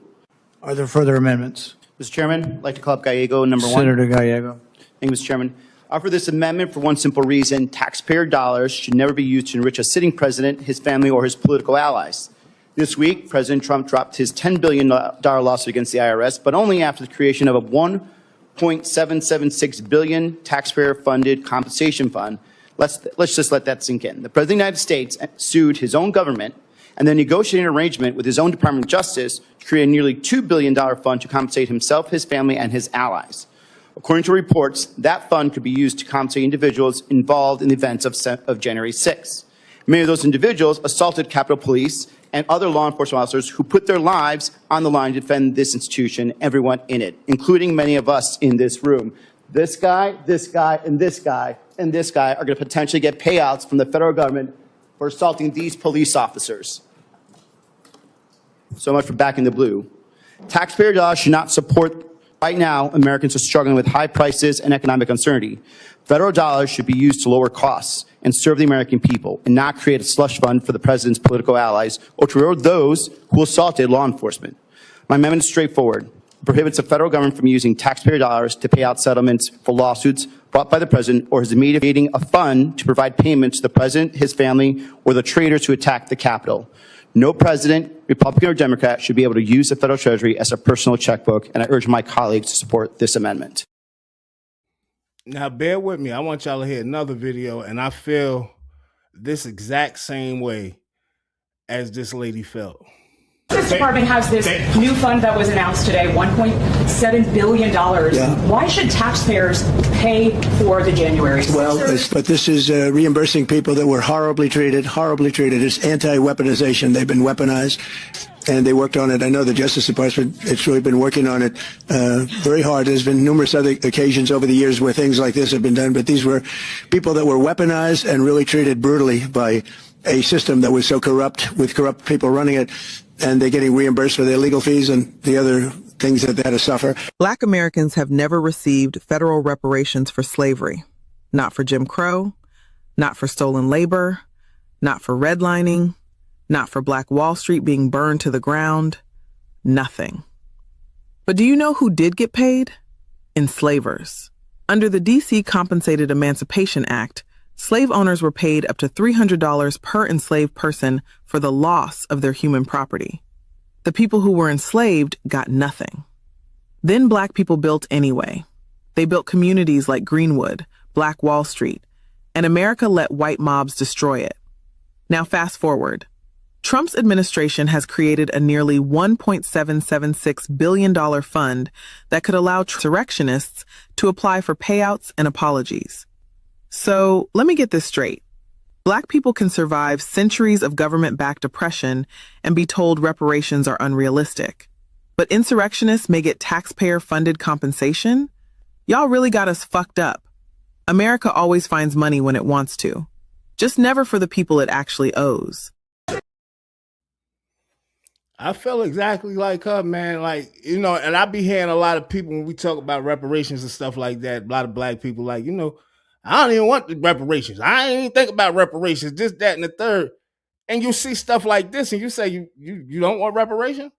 S14: Are there further amendments?
S13: Mr. Chairman, I'd like to call up Gallego, number one.
S14: Senator Gallego.
S13: Thank you, Mr. Chairman. I offer this amendment for one simple reason: taxpayer dollars should never be used to enrich a sitting president, his family, or his political allies. This week, President Trump dropped his $10 billion lawsuit against the IRS, but only after the creation of a $1.776 billion taxpayer-funded compensation fund. Let's just let that sink in. The President of the United States sued his own government and then negotiated an arrangement with his own Department of Justice to create a nearly $2 billion fund to compensate himself, his family, and his allies. According to reports, that fund could be used to compensate individuals involved in the events of January 6th. Many of those individuals assaulted Capitol Police and other law enforcement officers who put their lives on the line to defend this institution, everyone in it, including many of us in this room. This guy, and this guy, and this guy are going to potentially get payouts from the federal government for assaulting these police officers. So much for back in the blue. Taxpayer dollars should not support. Right now, Americans are struggling with high prices and economic uncertainty. Federal dollars should be used to lower costs and serve the American people, and not create a slush fund for the president's political allies or to reward those who assaulted law enforcement. My amendment is straightforward. It prohibits the federal government from using taxpayer dollars to pay out settlements for lawsuits brought by the president or his immediate, creating a fund to provide payments to the president, his family, or the traitors who attacked the Capitol. No president, Republican or Democrat, should be able to use the federal treasury as a personal checkbook, and I urge my colleagues to support this amendment.
S1: Now, bear with me. I want y'all to hear another video, and I feel this exact same way as this lady felt.
S15: The Justice Department has this new fund that was announced today, $1.7 billion. Yeah. Why should taxpayers pay for the January?
S16: Well, but this is reimbursing people that were horribly treated. It's anti-weaponization. They've been weaponized, and they worked on it. I know the Justice Department, it's really been working on it very hard. There's been numerous other occasions over the years where things like this have been done, but these were people that were weaponized and really treated brutally by a system that was so corrupt, with corrupt people running it, and they're getting reimbursed for their legal fees and the other things that they had to suffer.
S17: Black Americans have never received federal reparations for slavery. Not for Jim Crow, not for stolen labor, not for redlining, not for Black Wall Street being burned to the ground. Nothing. But do you know who did get paid? Enslavers. Under the D.C. Compensated Emancipation Act, slave owners were paid up to $300 per enslaved person for the loss of their human property. The people who were enslaved got nothing. Then Black people built anyway. They built communities like Greenwood, Black Wall Street, and America let white mobs destroy it. Now fast forward. Trump's administration has created a nearly $1.776 billion fund that could allow insurrectionists to apply for payouts and apologies. So let me get this straight. Black people can survive centuries of government-backed oppression and be told reparations are unrealistic. But insurrectionists may get taxpayer-funded compensation? Y'all really got us fucked up. America always finds money when it wants to. Just never for the people it actually owes.
S1: I felt exactly like her, man. Like, you know, and I be hearing a lot of people when we talk about reparations and stuff like that, a lot of Black people like, you know, I don't even want the reparations. I ain't even think about reparations, this, that, and the third. And you see stuff like this and you say, you don't want reparations?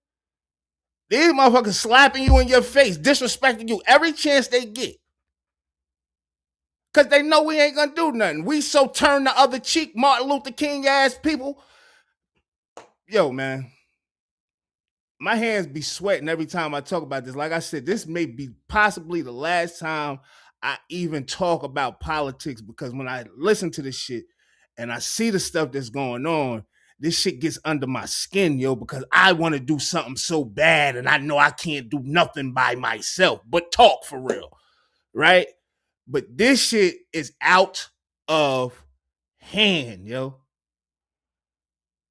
S1: These motherfuckers slapping you in your face, disrespecting you every chance they get. Because they know we ain't going to do nothing. We so turn the other cheek, Martin Luther King ass people. Yo, man. My hands be sweating every time I talk about this. Like I said, this may be possibly the last time I even talk about politics, because when I listen to this shit and I see the stuff that's going on, this shit gets under my skin, yo, because I want to do something so bad and I know I can't do nothing by myself but talk for real, right? But this shit is out of hand, yo.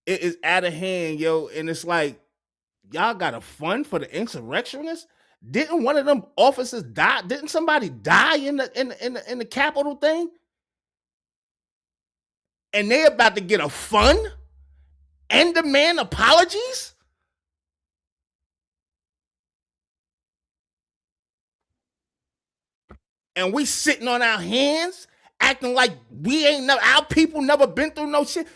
S1: It is out of hand, yo, and it's like, y'all got a fund for the insurrectionists? Didn't one of them officers die? Didn't somebody die in the Capitol thing? And they about to get a fund and demand apologies? And we sitting on our hands, acting like we ain't never, our people never been through no shit.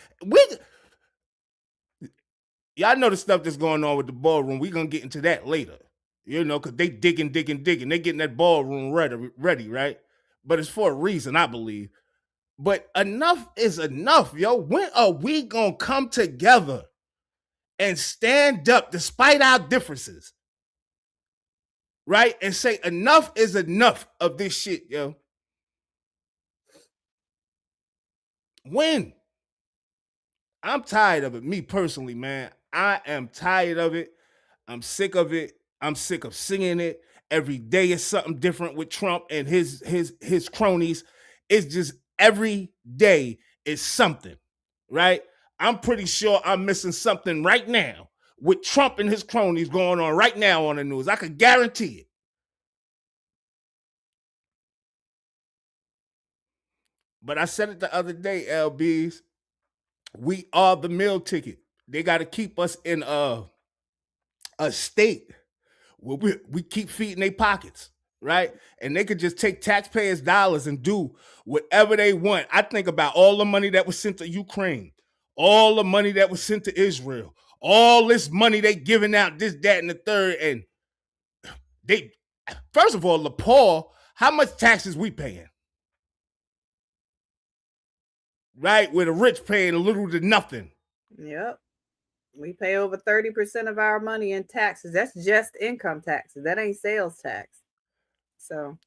S1: Y'all know the stuff that's going on with the ballroom. We're going to get into that later. You know, because they digging. They getting that ballroom ready, right? But it's for a reason, I believe. But enough is enough, yo. When are we going to come together and stand up despite our differences? Right? And say enough is enough of this shit, yo. When? I'm tired of it, me personally, man. I am tired of it. I'm sick of it. I'm sick of seeing it. Every day is something different with Trump and his cronies. It's just every day is something, right? I'm pretty sure I'm missing something right now with Trump and his cronies going on right now on the news. I could guarantee it. But I said it the other day, LBs. We are the meal ticket. They got to keep us in a state Well, we keep feeding their pockets, right? And they could just take taxpayers' dollars and do whatever they want. I think about all the money that was sent to Ukraine, all the money that was sent to Israel, all this money they giving out, this, that, and the third. And they, first of all, the poor, how much taxes we paying? Right? Where the rich paying little to nothing.
S6: Yep. We pay over 30% of our money in taxes. That's just income taxes. That ain't sales tax. So,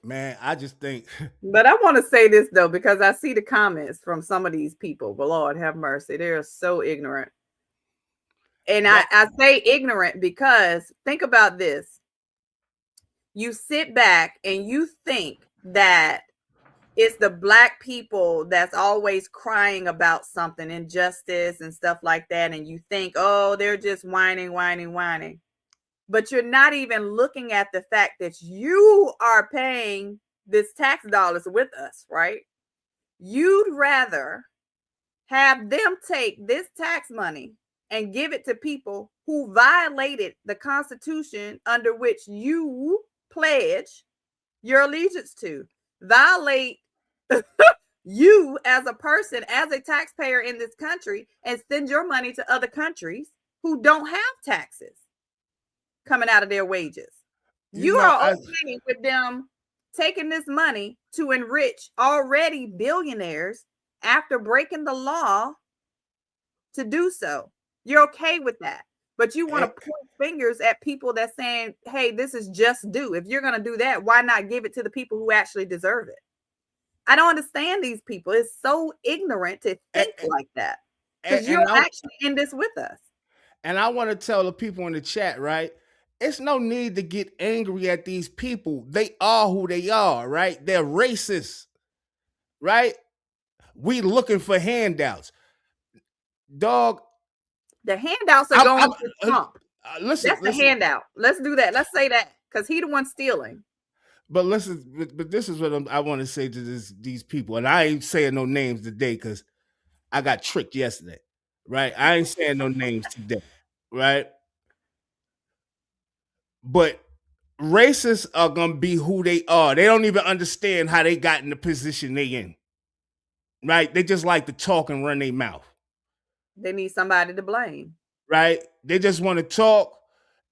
S1: man, I just think.
S6: But I want to say this though, because I see the comments from some of these people. But Lord have mercy, they're so ignorant. And I say ignorant because think about this. You sit back and you think that it's the Black people that's always crying about something, injustice and stuff like that. And you think, oh, they're just whining. But you're not even looking at the fact that you are paying this tax dollars with us, right? You'd rather have them take this tax money and give it to people who violated the Constitution under which you pledge your allegiance to, violate you as a person, as a taxpayer in this country, and send your money to other countries who don't have taxes coming out of their wages. You are okay with them taking this money to enrich already billionaires after breaking the law to do so. You're okay with that. But you want to point fingers at people that's saying, hey, this is just due. If you're going to do that, why not give it to the people who actually deserve it? I don't understand these people. It's so ignorant to think like that. Because you're actually in this with us.
S1: And I want to tell the people in the chat, right? It's no need to get angry at these people. They are who they are, right? They're racist, right? We looking for handouts. Dog.
S6: The handouts are going to Trump.
S1: Listen,
S6: that's the handout. Let's do that. Let's say that because he's the one stealing.
S1: But listen, but this is what I want to say to these people. And I ain't saying no names today because I got tricked yesterday, right? I ain't saying no names today, right? But racists are going to be who they are. They don't even understand how they got in the position they in, right? They just like to talk and run their mouth.
S6: They need somebody to blame.
S1: Right? They just want to talk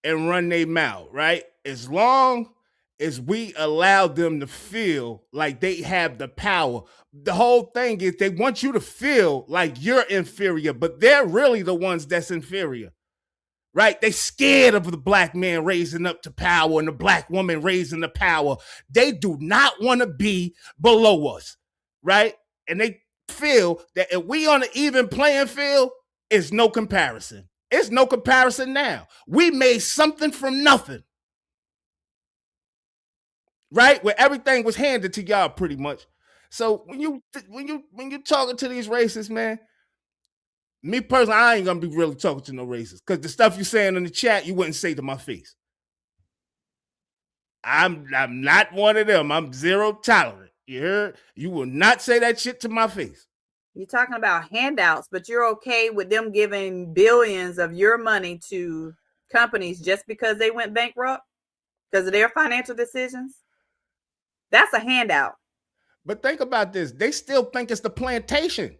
S1: and run their mouth, right? As long as we allow them to feel like they have the power. The whole thing is they want you to feel like you're inferior, but they're really the ones that's inferior. Right? They scared of the Black man raising up to power and the Black woman raising the power. They do not want to be below us, right? And they feel that if we on an even playing field, it's no comparison. It's no comparison now. We made something from nothing, right? Where everything was handed to y'all pretty much. So when you talking to these racists, man, me personally, I ain't gonna be really talking to no racists because the stuff you saying in the chat, you wouldn't say to my face. I'm not one of them. I'm zero tolerant. You heard? You will not say that shit to my face.
S6: You're talking about handouts, but you're okay with them giving billions of your money to companies just because they went bankrupt because of their financial decisions? That's a handout.
S1: But think about this. They still think it's the plantation.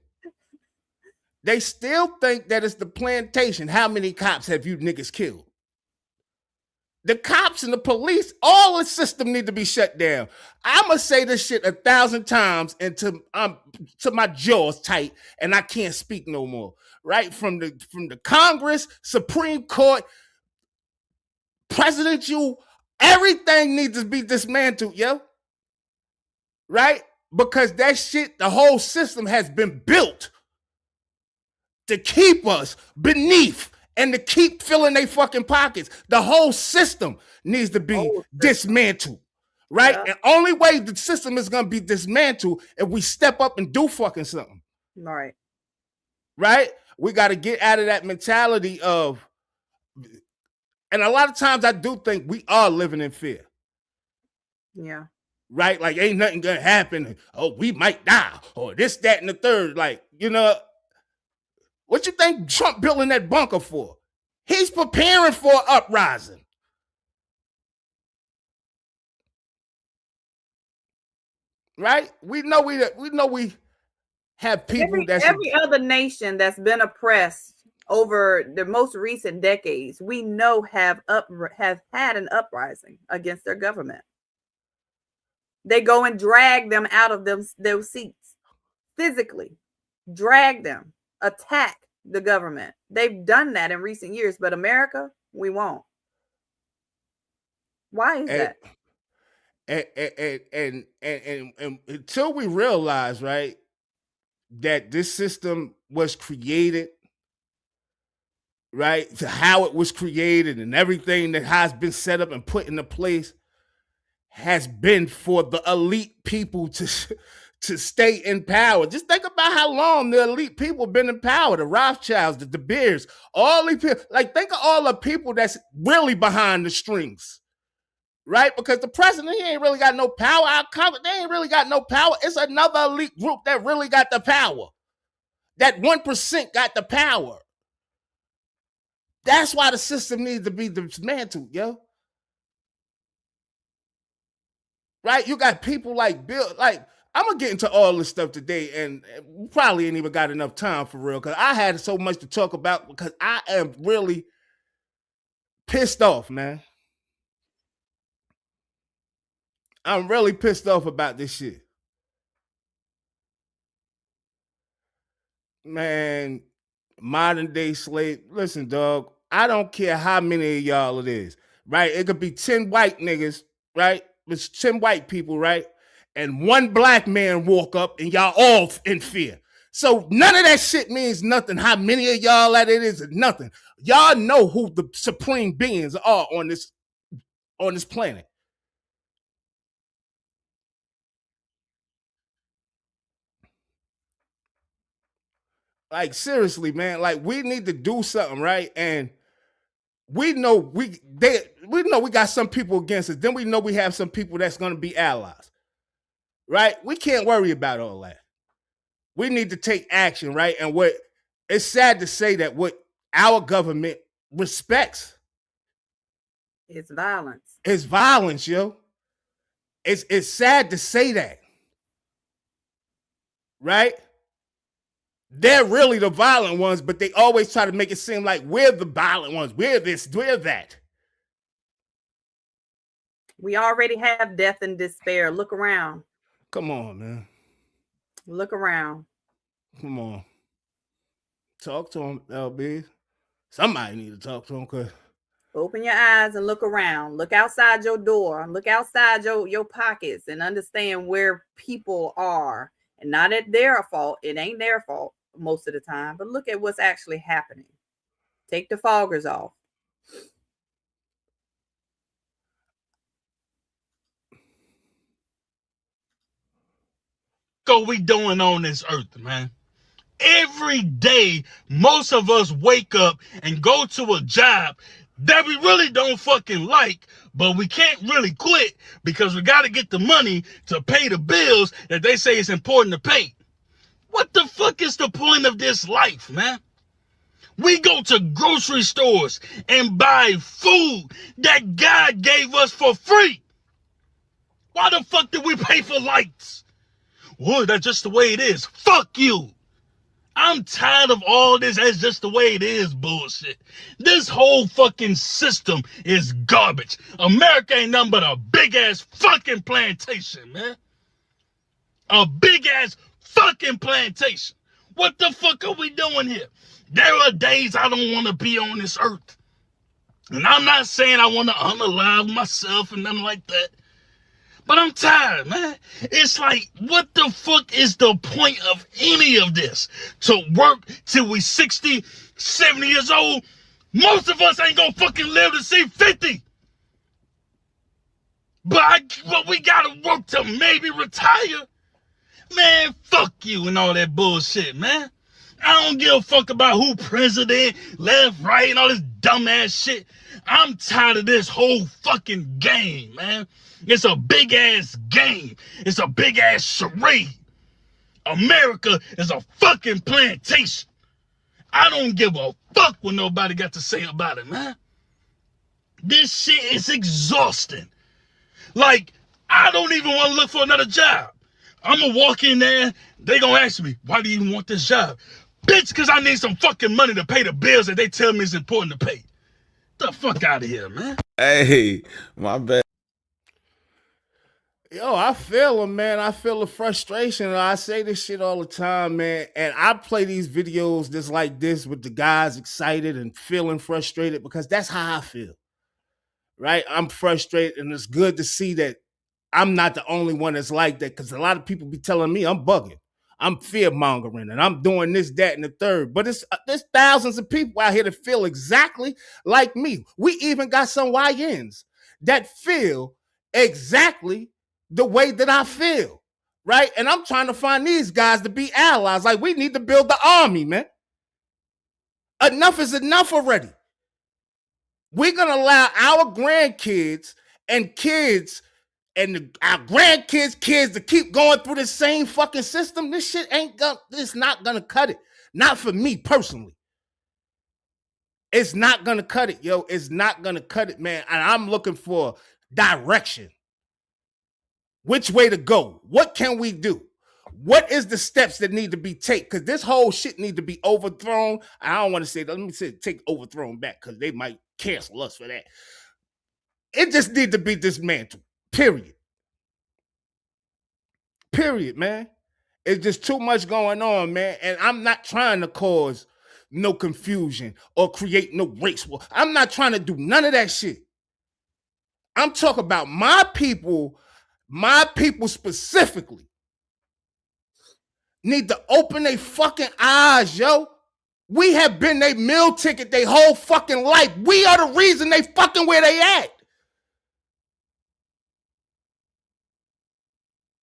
S1: They still think that it's the plantation. How many cops have you niggas killed? The cops and the police, all the system need to be shut down. I'm going to say this shit 1,000 times until to my jaws tight and I can't speak no more. Right? From the Congress, Supreme Court, presidential, everything needs to be dismantled, yo. Right? Because that shit, the whole system has been built to keep us beneath and to keep filling their fucking pockets. The whole system needs to be dismantled, right? Yeah. And only way the system is going to be dismantled if we step up and do fucking something.
S6: Right.
S1: Right? We got to get out of that mentality of, and a lot of times I do think we are living in fear.
S6: Yeah.
S1: Right? Like ain't nothing going to happen. Oh, we might die or this, that, and the third. Like, you know, what you think Trump building that bunker for? He's preparing for an uprising. Right? We know we have people
S6: every other nation that's been oppressed over the most recent decades, we know have had an uprising against their government. They go and drag them out of those seats, physically drag them, attack the government. They've done that in recent years, but America, we won't. Why is that?
S1: And until we realize, right, that this system was created, right, to how it was created and everything that has been set up and put into place has been for the elite people to stay in power. Just think about how long the elite people have been in power. The Rothschilds, the De Beers, all these people. Like, think of all the people that's really behind the strings, right? Because the president, he ain't really got no power. Our Congress, they ain't really got no power. It's another elite group that really got the power. That 1% got the power. That's why the system needs to be dismantled, yo. Right? You got people like Bill, like, I'm going to get into all this stuff today, and we probably ain't even got enough time for real, because I had so much to talk about, because I am really pissed off, man. I'm really pissed off about this shit. Man, modern day slave. Listen, dog, I don't care how many of y'all it is, right? It could be 10 white niggas, right? It's 10 white people, right? And one black man walk up and y'all all in fear. So none of that shit means nothing. How many of y'all that it is nothing. Y'all know who the supreme beings are on this planet. Like, seriously, man, like, we need to do something, right? And we know we got some people against us. Then we know we have some people that's going to be allies, right? We can't worry about all that. We need to take action, right? And it's sad to say that what our government respects
S6: is violence.
S1: It's violence, yo. It's sad to say that, right? They're really the violent ones, but they always try to make it seem like we're the violent ones. We're this, we're that.
S6: We already have death and despair. Look around.
S1: Come on, man.
S6: Look around.
S1: Come on. Talk to him, LB. Somebody need to talk to him, cause
S6: open your eyes and look around. Look outside your door. Look outside your pockets and understand where people are. And not at their fault. It ain't their fault most of the time. But look at what's actually happening. Take the foggers off.
S18: What we doing on this earth, man? Every day, most of us wake up and go to a job that we really don't fucking like, but we can't really quit because we got to get the money to pay the bills that they say it's important to pay. What the fuck is the point of this life, man? We go to grocery stores and buy food that God gave us for free. Why the fuck did we pay for lights? Well, that's just the way it is. Fuck you. I'm tired of all this "that's just the way it is" bullshit. This whole fucking system is garbage. America ain't nothing but a big ass fucking plantation, man. A big ass fucking plantation. What the fuck are we doing here? There are days I don't want to be on this earth. And I'm not saying I want to unalive myself and nothing like that. But I'm tired, man. It's like, what the fuck is the point of any of this? To work till we 60, 70 years old? Most of us ain't gonna fucking live to see 50. But we gotta work to maybe retire. Man, fuck you and all that bullshit, man. I don't give a fuck about who president, left, right, and all this dumbass shit. I'm tired of this whole fucking game, man. It's a big ass game. It's a big ass charade. America is a fucking plantation. I don't give a fuck what nobody got to say about it, man. This shit is exhausting. Like, I don't even want to look for another job. I'm going to walk in there. They going to ask me, why do you want this job? Bitch, because I need some fucking money to pay the bills that they tell me is important to pay. Get the fuck out of here, man.
S1: Hey, my bad. Yo, I feel him, man. I feel the frustration. I say this shit all the time, man. And I play these videos just like this with the guys excited and feeling frustrated because that's how I feel. Right? I'm frustrated, and it's good to see that I'm not the only one that's like that, because a lot of people be telling me I'm bugging. I'm fear-mongering, and I'm doing this, that, and the third. But there's thousands of people out here that feel exactly like me. We even got some YNs that feel exactly the way that I feel, right? And I'm trying to find these guys to be allies. Like, we need to build the army, man. Enough is enough already. We're going to allow our grandkids and kids and our grandkids' kids to keep going through the same fucking system. This shit it's not going to cut it. Not for me personally. It's not going to cut it, yo. It's not going to cut it, man. And I'm looking for direction. Which way to go? What can we do? What is the steps that need to be taken? Because this whole shit need to be overthrown. I don't want to say, let me say take overthrown back, because they might cancel us for that. It just need to be dismantled. Period. Period, man. It's just too much going on, man. And I'm not trying to cause no confusion or create no race war. I'm not trying to do none of that shit. I'm talking about my people specifically need to open their fucking eyes, yo. We have been their meal ticket their whole fucking life. We are the reason they fucking where they at.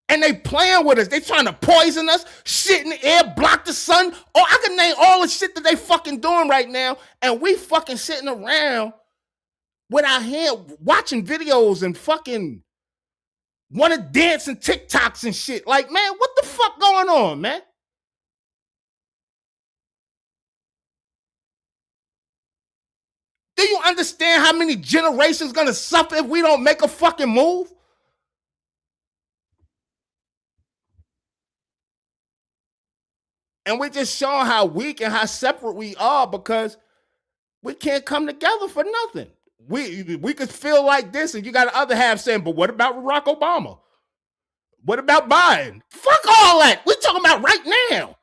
S1: And they playing with us. They trying to poison us, shit in the air, block the sun. Oh, I can name all the shit that they fucking doing right now. And we fucking sitting around with our hand watching videos and fucking want to dance and TikToks and shit. Like, man, what the fuck going on, man? Do you understand how many generations gonna suffer if we don't make a fucking move? And we're just showing how weak and how separate we are because we can't come together for nothing. We could feel like this, and you got the other half saying, but what about Barack Obama? What about Biden? Fuck all that. We're talking about right now.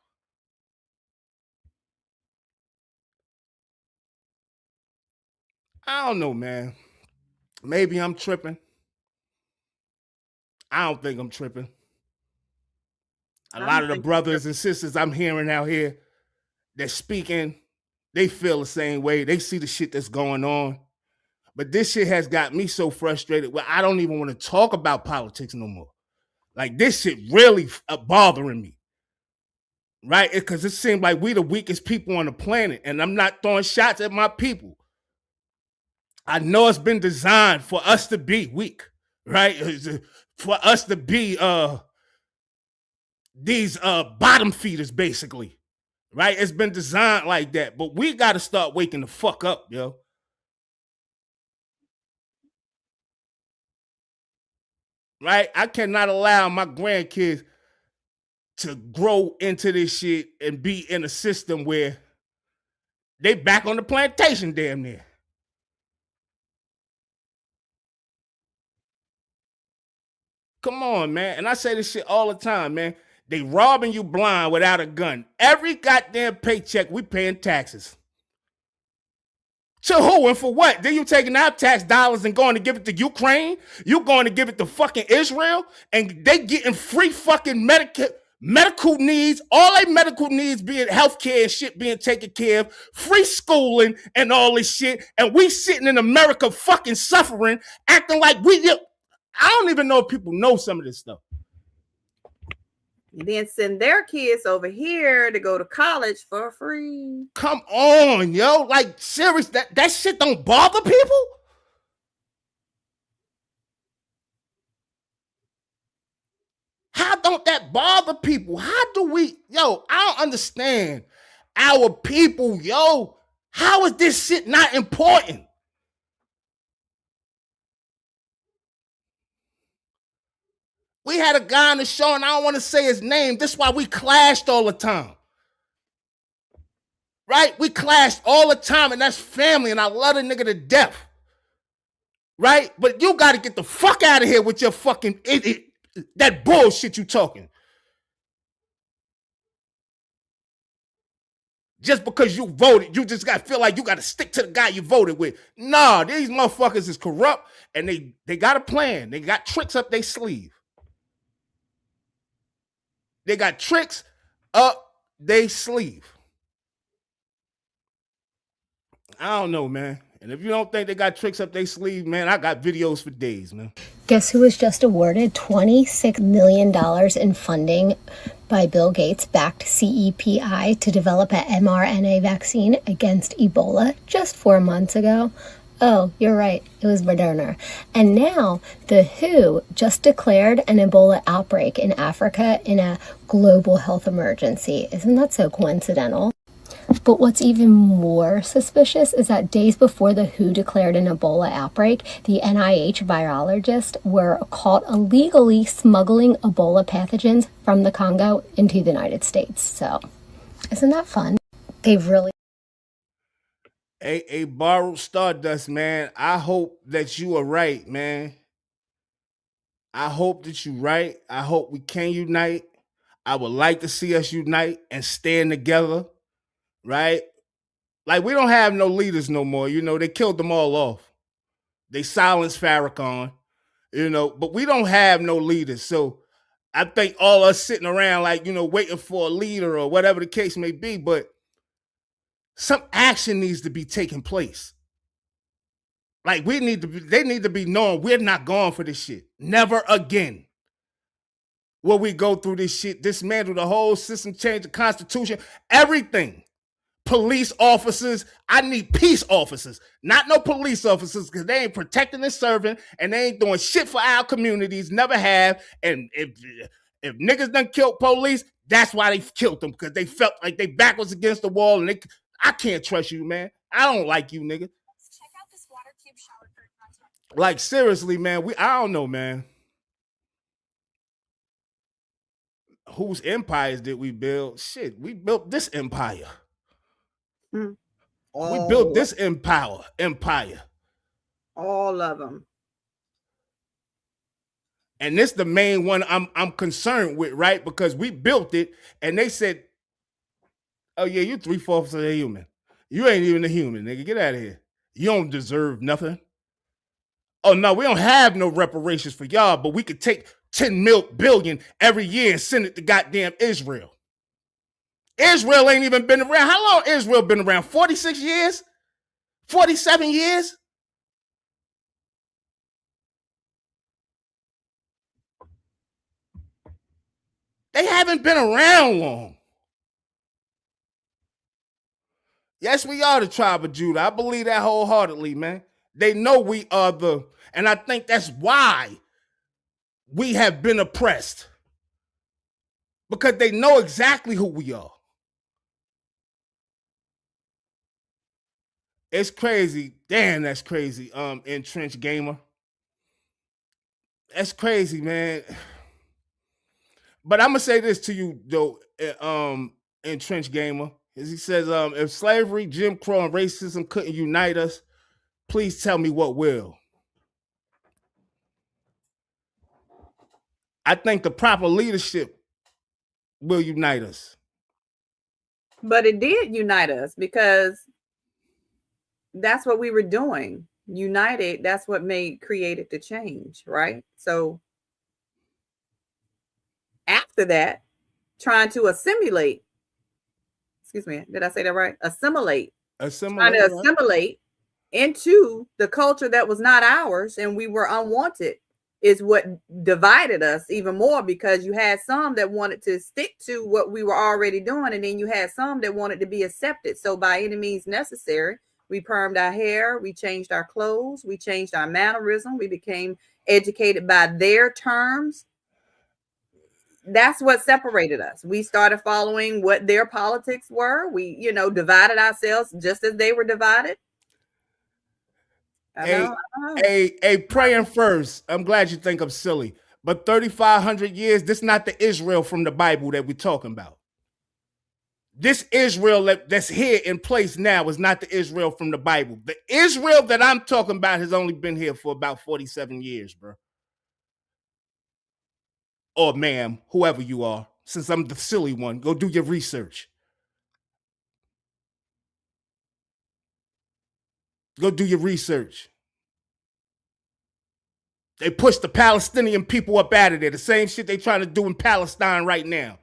S1: I don't know, man. Maybe I'm tripping. I don't think I'm tripping. A lot of the brothers and sisters I'm hearing out here that's speaking, they feel the same way. They see the shit that's going on. But this shit has got me so frustrated where I don't even want to talk about politics no more. Like, this shit really bothering me. Right? Because it seems like we the weakest people on the planet. And I'm not throwing shots at my people. I know it's been designed for us to be weak. Right? For us to be these bottom feeders, basically. Right? It's been designed like that. But we got to start waking the fuck up, yo. Right? I cannot allow my grandkids to grow into this shit and be in a system where they back on the plantation damn near. Come on, man. And I say this shit all the time, man. They robbing you blind without a gun. Every goddamn paycheck, we paying taxes. To who and for what? Then you taking our tax dollars and going to give it to Ukraine? You going to give it to fucking Israel? And they getting free fucking medical needs, all their medical needs being healthcare and shit being taken care of, free schooling and all this shit. And we sitting in America fucking suffering, acting like I don't even know if people know some of this stuff.
S6: Then send their kids over here to go to college for free.
S1: Come on, yo. Like, serious, that shit don't bother people? How don't that bother people? How do we, I don't understand our people, yo. How is this shit not important? We had a guy on the show, and I don't want to say his name. This is why we clashed all the time. Right? We clashed all the time, and that's family, and I love the nigga to death. Right? But you got to get the fuck out of here with your fucking idiot, that bullshit you talking. Just because you voted, you just got to feel like you got to stick to the guy you voted with. Nah, these motherfuckers is corrupt, and they got a plan. They got tricks up their sleeve. They got tricks up their sleeve. I don't know, man. And if you don't think they got tricks up their sleeve, man, I got videos for days, man.
S19: Guess who was just awarded $26 million in funding by Bill Gates-backed CEPI to develop an mRNA vaccine against Ebola just 4 months ago? Oh, you're right. It was Moderna. And now the WHO just declared an Ebola outbreak in Africa in a global health emergency. Isn't that so coincidental? But what's even more suspicious is that days before the WHO declared an Ebola outbreak, the NIH virologists were caught illegally smuggling Ebola pathogens from the Congo into the United States. So, isn't that fun? They've really...
S1: Hey, borrowed Stardust, man. I hope that you are right, man. I hope that you're right. I hope we can unite. I would like to see us unite and stand together. Right? Like, we don't have no leaders no more. You know, they killed them all off. They silenced Farrakhan, you know, but we don't have no leaders. So I think all us sitting around, like, you know, waiting for a leader or whatever the case may be, but some action needs to be taking place. Like, they need to be knowing we're not going for this shit. Never again will we go through this shit, dismantle the whole system, change the Constitution, everything. Police officers, I need peace officers, not no police officers, because they ain't protecting and serving, and they ain't doing shit for our communities, never have. And if niggas done killed police, that's why they killed them, because they felt like they back was against the wall, and I can't trust you, man. I don't like you, nigga. Check out this water cube shower curtain. Like, seriously, man, I don't know, man. Whose empires did we build? Shit, we built this empire. We built this empire.
S6: All of them.
S1: And this the main one I'm concerned with, right? Because we built it, and they said, "Oh yeah, you 3/4 of a human. You ain't even a human, nigga. Get out of here. You don't deserve nothing." Oh no, we don't have no reparations for y'all, but we could take 10 billion every year and send it to goddamn Israel. Israel ain't even been around. How long Israel been around? 46 years? 47 years? They haven't been around long. Yes, we are the tribe of Judah. I believe that wholeheartedly, man. They know we are and I think that's why we have been oppressed. Because they know exactly who we are. It's crazy. Damn, that's crazy. Entrenched gamer. That's crazy, man. But I'm gonna say this to you, though, Entrenched gamer. As he says, if slavery, Jim Crow, and racism couldn't unite us, please tell me what will. I think the proper leadership will unite us.
S6: But it did unite us, because that's what we were doing. United, that's what created the change, right? So after that, trying to assimilate, excuse me, did I say that right? Assimilate. Trying to assimilate into the culture that was not ours, and we were unwanted, is what divided us even more, because you had some that wanted to stick to what we were already doing, and then you had some that wanted to be accepted. So by any means necessary, we permed our hair, we changed our clothes, we changed our mannerism, we became educated by their terms. that's what separated us. We started following what their politics were. We, divided ourselves just as they were divided.
S1: Praying first. I'm glad you think I'm silly. But 3,500 years, this is not the Israel from the Bible that we're talking about. This Israel that's here in place now is not the Israel from the Bible. The Israel that I'm talking about has only been here for about 47 years, bro. Or ma'am, whoever you are. Since I'm the silly one, go do your research. Go do your research. They pushed the Palestinian people up out of there. The same shit they trying to do in Palestine right now.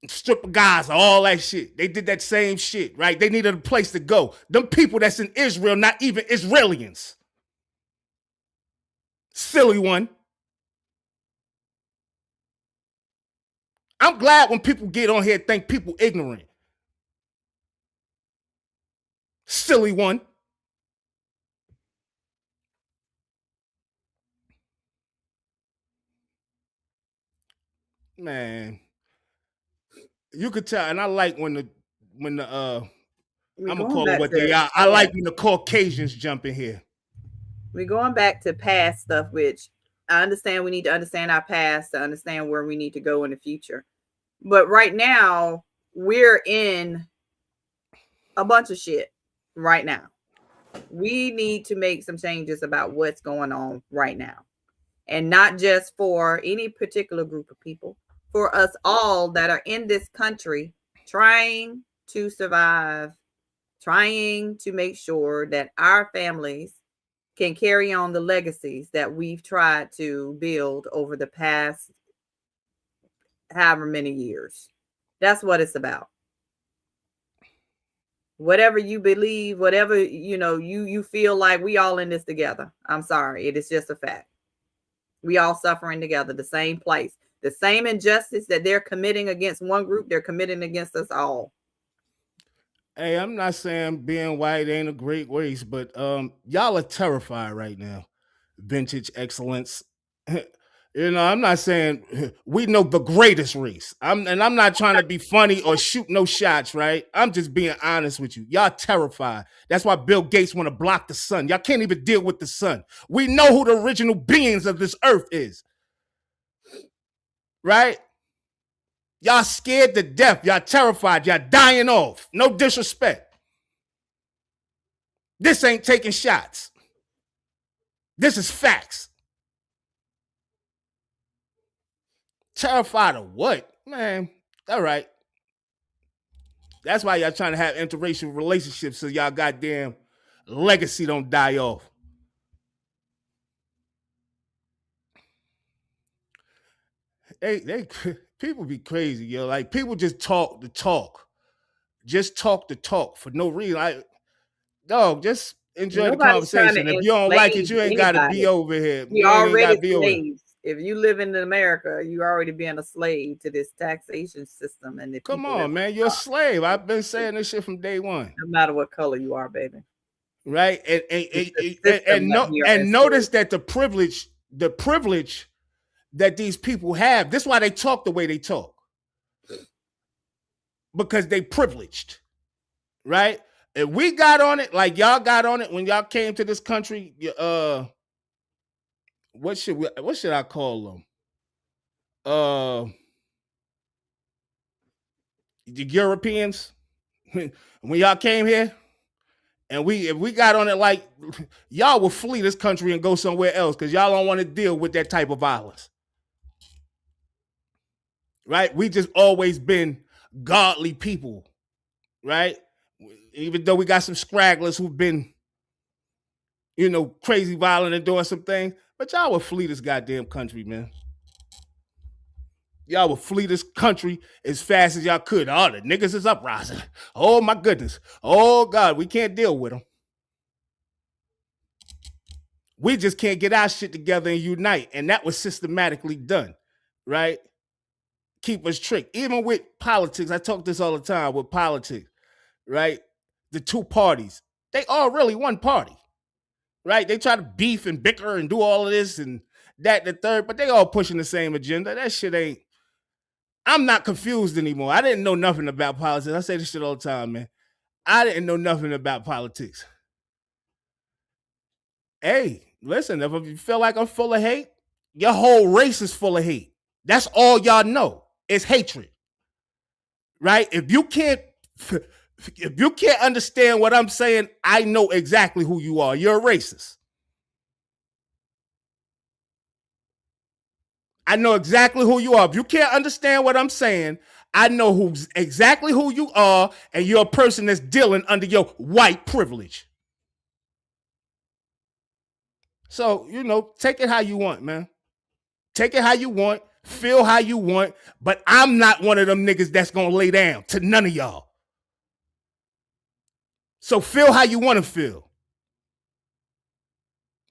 S1: Strip of Gaza, all that shit. They did that same shit, right? They needed a place to go. Them people that's in Israel, not even Israelis. Silly one. I'm glad when people get on here and think people ignorant. Silly one. Man. You could tell, and I like when the I'm gonna call it what they are. I like when the Caucasians jump in here.
S6: We're going back to past stuff, which I understand we need to understand our past to understand where we need to go in the future. But right now, we're in a bunch of shit right now. We need to make some changes about what's going on right now. And not just for any particular group of people, for us all that are in this country trying to survive, trying to make sure that our families can carry on the legacies that we've tried to build over the past however many years. That's what it's about. Whatever you believe, whatever, you feel like we all in this together. I'm sorry. It is just a fact. We all suffering together, the same place. The same injustice that they're committing against one group, they're committing against us all.
S1: Hey, I'm not saying being white ain't a great race, but y'all are terrified right now. Vintage excellence. I'm not saying we know the greatest race. I'm not trying to be funny or shoot no shots, right? I'm just being honest with you. Y'all terrified. That's why Bill Gates want to block the sun. Y'all can't even deal with the sun. We know who the original beings of this earth is. Right? Y'all scared to death. Y'all terrified. Y'all dying off. No disrespect. This ain't taking shots. This is facts. Terrified of what? Man, all right. That's why y'all trying to have interracial relationships so y'all goddamn legacy don't die off. They people be crazy, yo. Like, people just talk the talk. Just talk the talk for no reason. Just enjoy the conversation. If you don't like it, you ain't got to be over here.
S6: We already slaves. If you live in America, you already being a slave to this taxation system. And
S1: come on, man, you're a slave. I've been saying this shit from day one.
S6: No matter what color you are, baby.
S1: Right, and notice that the privilege that these people have. This is why they talk the way they talk, because they privileged, right? If we got on it like y'all got on it when y'all came to this country, what should I call them? The Europeans. When y'all came here, and if we got on it like y'all will flee this country and go somewhere else because y'all don't want to deal with that type of violence. Right? We just always been godly people, right? Even though we got some scragglers who've been, crazy violent and doing some things, but y'all will flee this goddamn country, man. Y'all will flee this country as fast as y'all could. Oh, the niggas is uprising. Oh, my goodness. Oh, God, we can't deal with them. We just can't get our shit together and unite. And that was systematically done, right? Keep us tricked. Even with politics, I talk this all the time with politics, right? The two parties, they all really one party, right? They try to beef and bicker and do all of this and that, the third, but they all pushing the same agenda. That shit ain't. I'm not confused anymore. I didn't know nothing about politics. I say this shit all the time, man. I didn't know nothing about politics. Hey, listen, if you feel like I'm full of hate, your whole race is full of hate. That's all y'all know. It's hatred. Right? If you can't understand what I'm saying, I know exactly who you are. You're a racist. I know exactly who you are. If you can't understand what I'm saying, I know exactly who you are, and you're a person that's dealing under your white privilege. So, take it how you want, man. Take it how you want, feel how you want, but I'm not one of them niggas that's gonna lay down to none of y'all. So feel how you want to feel.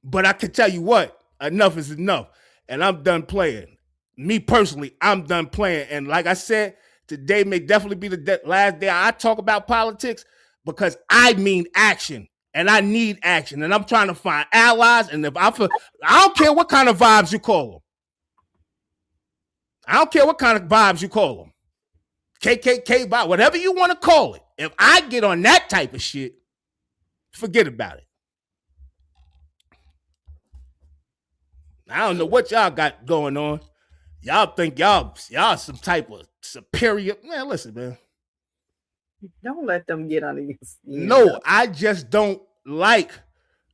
S1: But I can tell you what, enough is enough. And I'm done playing. Me personally, I'm done playing. And like I said, today may definitely be the last day I talk about politics, because I mean action. And I need action. And I'm trying to find allies. And if I don't care what kind of vibes you call them. I don't care what kind of vibes you call them. KKK vibe, whatever you want to call it. If I get on that type of shit, forget about it. I don't know what y'all got going on. Y'all think y'all some type of superior. Man, listen, man.
S6: Don't let them get under your skin.
S1: No, I just don't like,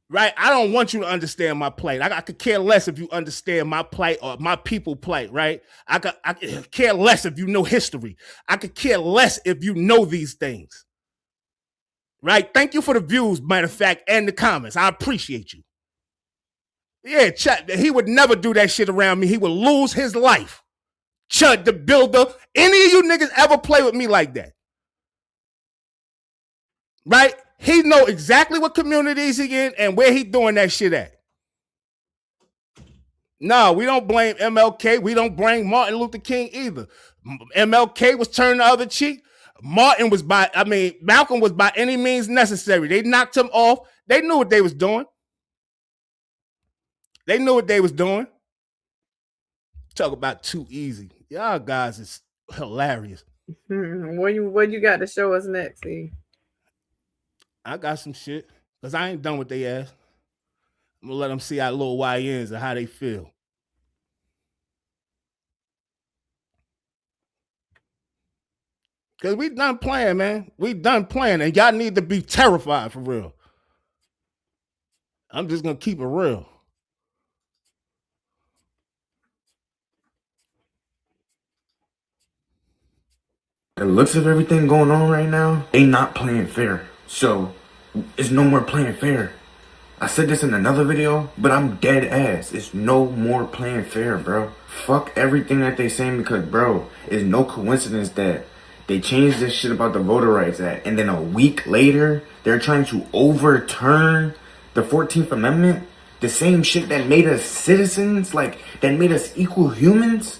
S1: right? I don't want you to understand my plight. I could care less if you understand my plight or my people plight, right? I could care less if you know history. I could care less if you know these things. Right? Thank you for the views, matter of fact, and the comments. I appreciate you. Yeah, Chud, he would never do that shit around me. He would lose his life. Chud the Builder. Any of you niggas ever play with me like that? Right? He know exactly what communities he in and where he doing that shit at. No, we don't blame MLK. We don't blame Martin Luther King either. MLK was turning the other cheek. Malcolm was by any means necessary. They knocked him off. They knew what they was doing. Talk about too easy. Y'all guys is hilarious.
S6: What you got to show us next, E?
S1: I got some shit, because I ain't done with they ass. I'm going to let them see our little YNs and how they feel. Because we done playing, man. We done playing, and y'all need to be terrified for real. I'm just going to keep it real.
S20: The looks of everything going on right now, they not playing fair. So, it's no more playing fair. I said this in another video, but I'm dead ass. It's no more playing fair, bro. Fuck everything that they saying, because, bro, it's no coincidence that they changed this shit about the Voter Rights Act, and then a week later, they're trying to overturn the 14th Amendment? The same shit that made us citizens, like, that made us equal humans?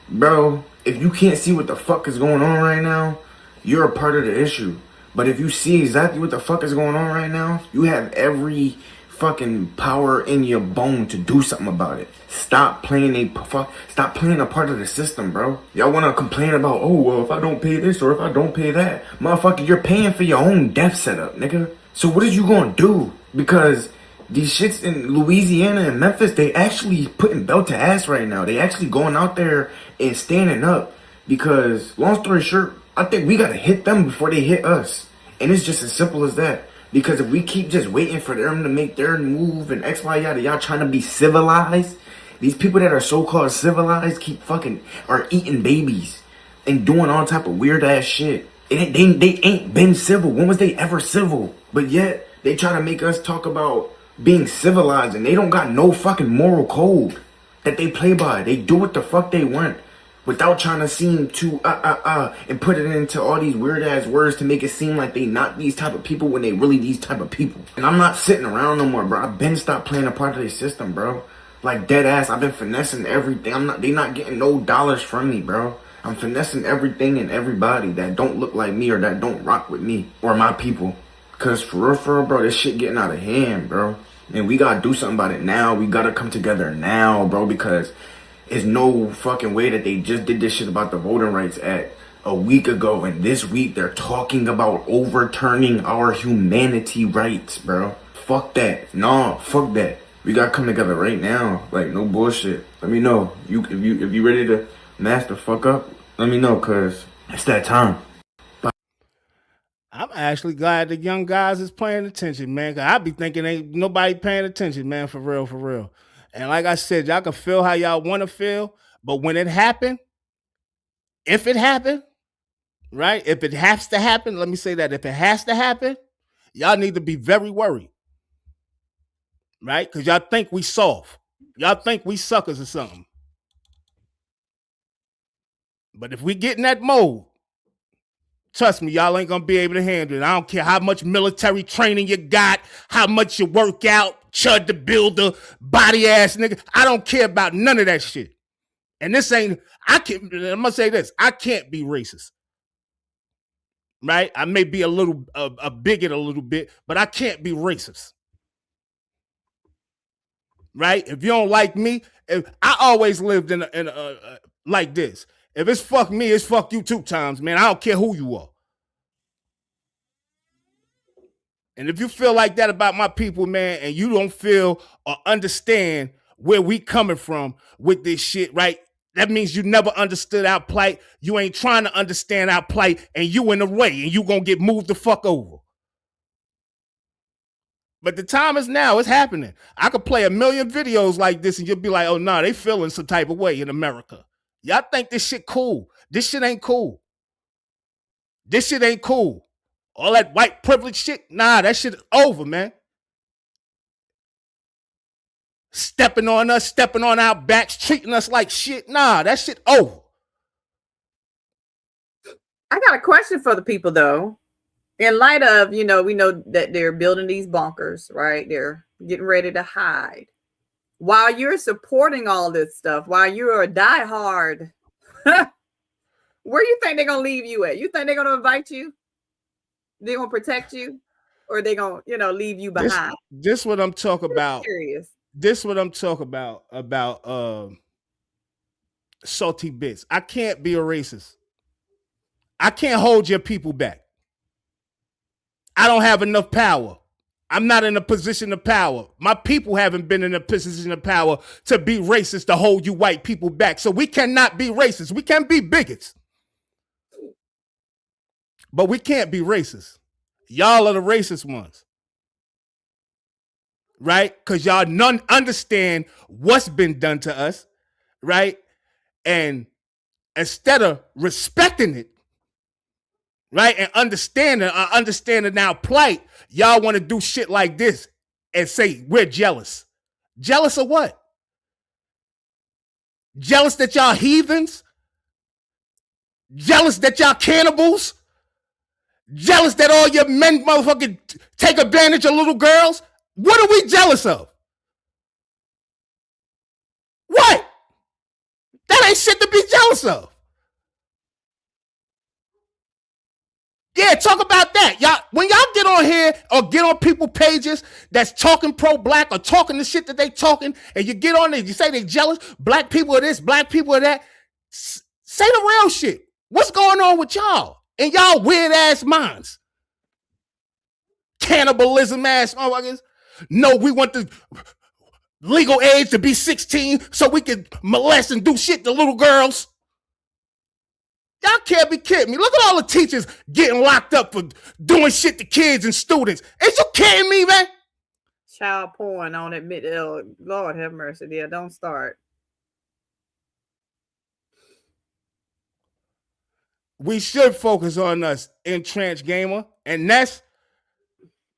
S20: Bro, if you can't see what the fuck is going on right now, you're a part of the issue. But if you see exactly what the fuck is going on right now, you have every fucking power in your bone to do something about it. Stop playing a part of the system, bro. Y'all want to complain about, oh, well, if I don't pay this or if I don't pay that. Motherfucker, you're paying for your own death setup, nigga. So what are you going to do? Because these shits in Louisiana and Memphis, they actually putting belt to ass right now. They actually going out there and standing up. Because, long story short, I think we got to hit them before they hit us. And it's just as simple as that. Because if we keep just waiting for them to make their move and X, Y, yada, y'all trying to be civilized. These people that are so-called civilized keep are eating babies and doing all type of weird ass shit. And they ain't been civil. When was they ever civil? But yet, they try to make us talk about being civilized, and they don't got no fucking moral code that they play by. They do what the fuck they want without trying to seem too and put it into all these weird ass words to make it seem like they not these type of people when they really these type of people. And I'm not sitting around no more, bro. I've been stopped playing a part of their system, bro. Like dead ass, I've been finessing everything. They not getting no dollars from me, bro. I'm finessing everything and everybody that don't look like me or that don't rock with me or my people. Cause for real, bro, this shit getting out of hand, bro. And we gotta do something about it now. We gotta come together now, bro, because there's no fucking way that they just did this shit about the Voting Rights Act a week ago, and this week they're talking about overturning our humanity rights, bro. Fuck that. No, fuck that. We gotta come together right now. Like, no bullshit. Let me know. If you ready to mask the fuck up, let me know, cause it's that time.
S1: I'm actually glad the young guys is paying attention, man. Cause I be thinking ain't nobody paying attention, man, for real, for real. And like I said, y'all can feel how y'all want to feel, but when it happened, if it happened, right? If it has to happen, let me say that. If it has to happen, y'all need to be very worried, right? Because y'all think we soft. Y'all think we suckers or something. But if we get in that mode, trust me, y'all ain't gonna be able to handle it. I don't care how much military training you got, how much you work out, Chud the Builder, body ass nigga. I don't care about none of that shit. And this ain't, I'm gonna say this, I can't be racist. Right? I may be a bigot a little bit, but I can't be racist. Right? If you don't like me, I always lived in a like this. If it's fuck me, it's fuck you 2 times, man. I don't care who you are. And if you feel like that about my people, man, and you don't feel or understand where we coming from with this shit, right? That means you never understood our plight. You ain't trying to understand our plight, and you in the way, and you gonna get moved the fuck over. But the time is now. It's happening. I could play a million videos like this, and you'll be like, oh, no, they feeling some type of way in America. Y'all think this shit cool. This shit ain't cool. This shit ain't cool. All that white privilege shit, nah, that shit over, man. Stepping on us, stepping on our backs, treating us like shit, nah, that shit over.
S6: I got a question for the people, though. In light of, we know that they're building these bunkers, right? They're getting ready to hide. While you're supporting all this stuff, while you're a diehard, where you think they're going to leave you at? You think they're going to invite you? They're going to protect you? Or they going to, leave you behind?
S1: This what I'm talking about.
S6: Serious.
S1: This what I'm talking about salty bits. I can't be a racist. I can't hold your people back. I don't have enough power. I'm not in a position of power. My people haven't been in a position of power to be racist to hold you white people back. So we cannot be racist. We can be bigots. But we can't be racist. Y'all are the racist ones. Right? Because y'all none understand what's been done to us. Right? And instead of respecting it, right, and understanding our plight, y'all want to do shit like this and say we're jealous. Jealous of what? Jealous that y'all heathens? Jealous that y'all cannibals? Jealous that all your men motherfucking take advantage of little girls? What are we jealous of? What? That ain't shit to be jealous of. Yeah, talk about that. Y'all, when y'all get on here or get on people pages that's talking pro-black or talking the shit that they talking, and you get on there, you say they jealous, black people are this, black people are that, say the real shit. What's going on with y'all and y'all weird ass minds? Cannibalism ass motherfuckers. No, we want the legal age to be 16 so we can molest and do shit to little girls. Y'all can't be kidding me. Look at all the teachers getting locked up for doing shit to kids and students. Is you kidding me, man?
S6: Child porn on it. Lord have mercy. Yeah, don't start.
S1: We should focus on us in Trench Gamer. And that's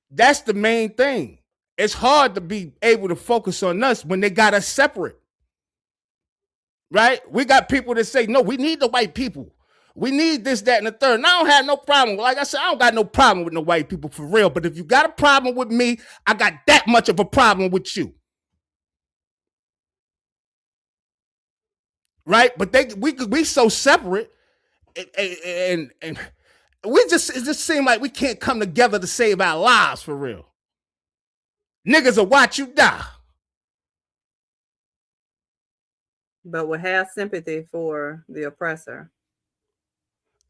S1: the main thing. It's hard to be able to focus on us when they got us separate. Right? We got people that say, no, we need the white people. We need this, that, and the third. And I don't have no problem. Like I said, I don't got no problem with no white people for real. But if you got a problem with me, I got that much of a problem with you. Right? But we so separate, and it just seems like we can't come together to save our lives for real. Niggas will watch you die.
S6: But will have sympathy for the oppressor.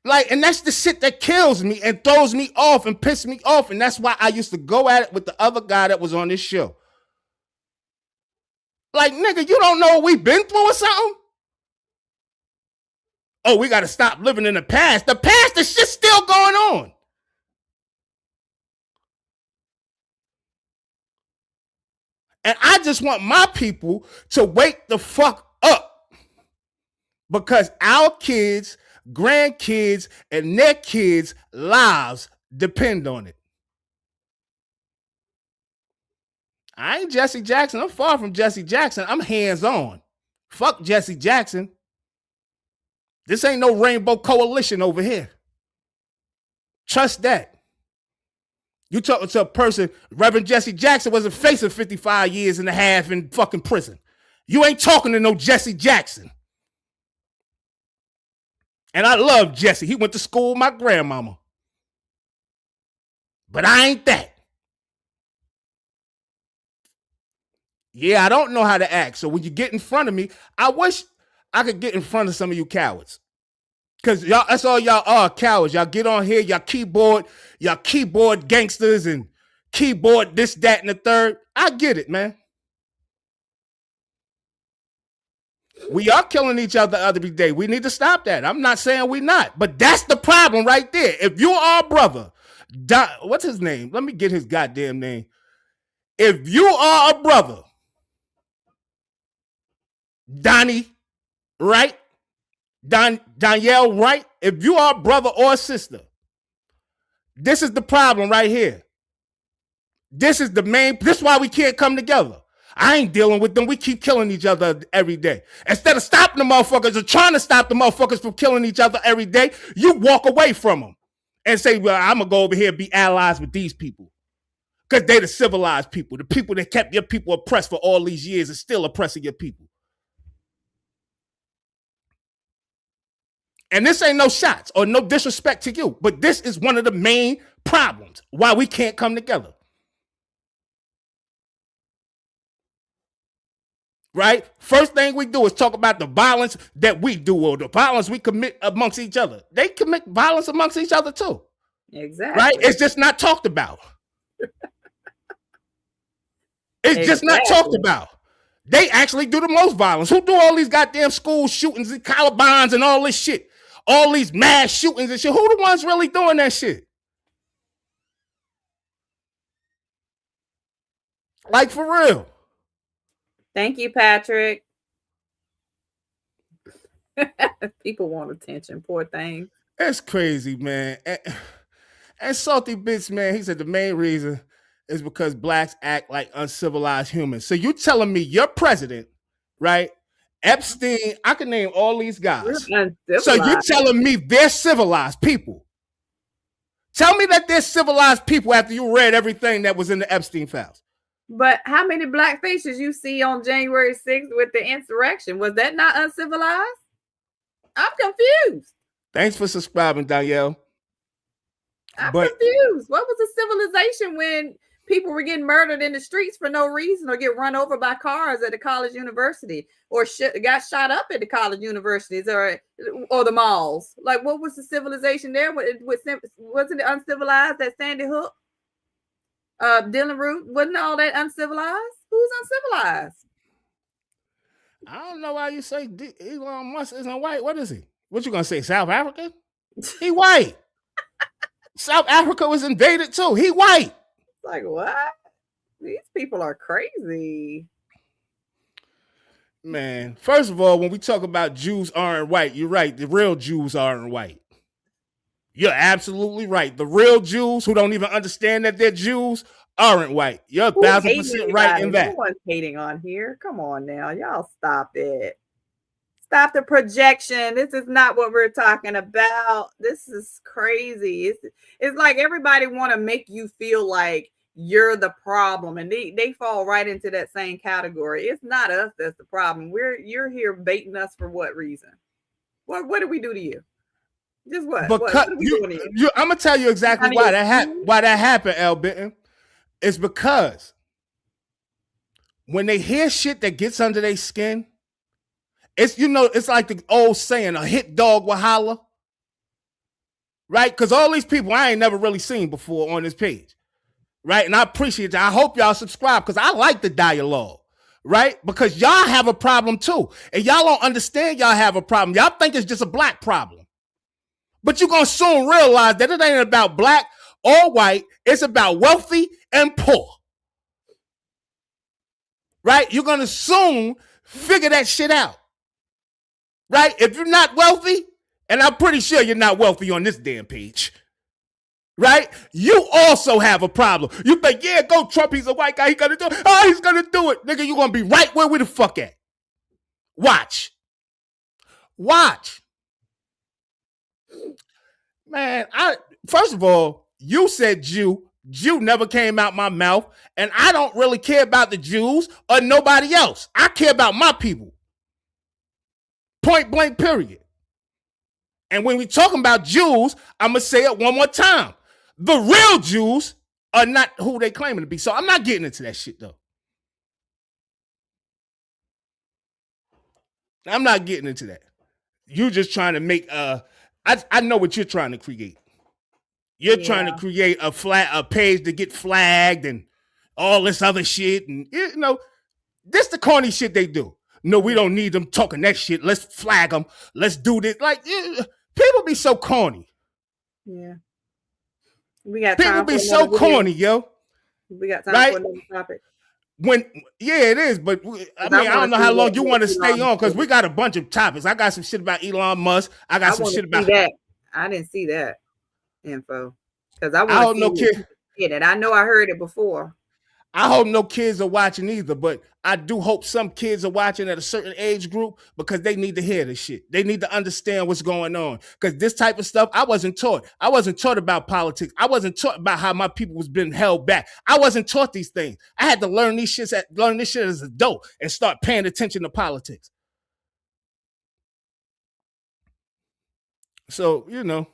S1: Like, and that's the shit that kills me and throws me off and pisses me off. And that's why I used to go at it with the other guy that was on this show. Like, nigga, you don't know what we've been through or something? Oh, we got to stop living in the past. The past, the shit's still going on. And I just want my people to wake the fuck up. Because our kids, grandkids, and their kids' lives depend on it. I ain't Jesse Jackson. I'm far from Jesse Jackson. I'm hands-on. Fuck Jesse Jackson. This ain't no rainbow coalition over here. Trust that. You talking to a person, Reverend Jesse Jackson wasn't facing 55 years and a half in fucking prison. You ain't talking to no Jesse Jackson. And I love Jesse. He went to school with my grandmama. But I ain't that. Yeah, I don't know how to act. So when you get in front of me, I wish I could get in front of some of you cowards. Because y'all, that's all y'all are, cowards. Y'all get on here, y'all keyboard gangsters and keyboard this, that, and the third. I get it, man. We are killing each other every day. We need to stop that. I'm not saying we're not. But that's the problem right there. If you are a brother, what's his name? Let me get his goddamn name. If you are a brother, Donnie, right? Danielle, right? If you are a brother or a sister, this is the problem right here. This is why we can't come together. I ain't dealing with them. We keep killing each other every day. Instead of stopping the motherfuckers or trying to stop the motherfuckers from killing each other every day, you walk away from them and say, well, I'm going to go over here and be allies with these people. Because they the civilized people, the people that kept your people oppressed for all these years and still oppressing your people. And this ain't no shots or no disrespect to you, but this is one of the main problems why we can't come together. Right? First thing we do is talk about the violence that we do or the violence we commit amongst each other. They commit violence amongst each other too.
S6: Exactly.
S1: Right? It's just not talked about. It's just not talked about. They actually do the most violence. Who do all these goddamn school shootings and Columbines and all this shit? All these mass shootings and shit. Who the ones really doing that shit? Like, for real.
S6: Thank you, Patrick. People want attention. Poor thing.
S1: That's crazy, man. And Salty Bitch, man, he said the main reason is because blacks act like uncivilized humans. So you telling me your president, right? Epstein, I can name all these guys. So you telling me they're civilized people. Tell me that they're civilized people after you read everything that was in the Epstein files.
S6: But how many black faces you see on January 6th with the insurrection? Was that not uncivilized? I'm confused.
S1: Thanks for subscribing, Danielle.
S6: I'm confused. What was the civilization when people were getting murdered in the streets for no reason or get run over by cars at the college university or got shot up at the college universities or the malls? Like, what was the civilization there? Wasn't it uncivilized at Sandy Hook? Dylan Root, wasn't all that uncivilized? Who's uncivilized?
S1: I don't know why you say Elon Musk isn't white. What is he? What you gonna say? South African? He white. South Africa was invaded too. He white.
S6: Like, what? These people are crazy.
S1: Man, first of all, when we talk about Jews aren't white, you're right. The real Jews aren't white. You're absolutely right. The real Jews who don't even understand that they're Jews aren't white. You're 1,000% right in that.
S6: No one's hating on here. Come on now. Y'all stop it. Stop the projection. This is not what we're talking about. This is crazy. It's like everybody want to make you feel like you're the problem, and they fall right into that same category. It's not us that's the problem. You're here baiting us for what reason? What did we do to you? Just what?
S1: Because
S6: what are we doing to you?
S1: I'm gonna tell you exactly why that happened, Al Benton. It's because when they hear shit that gets under their skin, it's, you know, it's like the old saying, a hit dog will holler. Right? Because all these people I ain't never really seen before on this page. Right? And I appreciate that. I hope y'all subscribe because I like the dialogue. Right? Because y'all have a problem too. And y'all don't understand y'all have a problem. Y'all think it's just a black problem. But you're going to soon realize that it ain't about black or white. It's about wealthy and poor. Right? You're going to soon figure that shit out. Right? If you're not wealthy, and I'm pretty sure you're not wealthy on this damn page. Right? You also have a problem. You think, yeah, go Trump, he's a white guy, he's gonna do it. Oh, he's gonna do it. Nigga, you're gonna be right where we the fuck at. Watch. Watch. Man, first of all, you said Jew. Jew never came out my mouth, and I don't really care about the Jews or nobody else. I care about my people. Point blank, period. And when we talking about Jews, I'm going to say it one more time. The real Jews are not who they claiming to be. So I'm not getting into that shit, though. I'm not getting into that. You just trying to make, I know what you're trying to create. You're trying to create a page to get flagged and all this other shit. And, you know, this the corny shit they do. No, we don't need them talking that shit. Let's flag them. Let's do this. Like, people be so corny.
S6: Yeah. We got
S1: people
S6: time
S1: be
S6: for
S1: so corny, yo.
S6: We got time for another topic.
S1: It is, but I don't know how long you want to stay on because we got a bunch of topics. I got some shit about Elon Musk. I got some shit about
S6: that. I didn't see that info because I don't know kids. I know I heard it before.
S1: I hope no kids are watching either, but I do hope some kids are watching at a certain age group because they need to hear this shit. They need to understand what's going on because this type of stuff, I wasn't taught. I wasn't taught about politics. I wasn't taught about how my people was being held back. I wasn't taught these things. I had to learn this shit as an adult and start paying attention to politics. So, you know.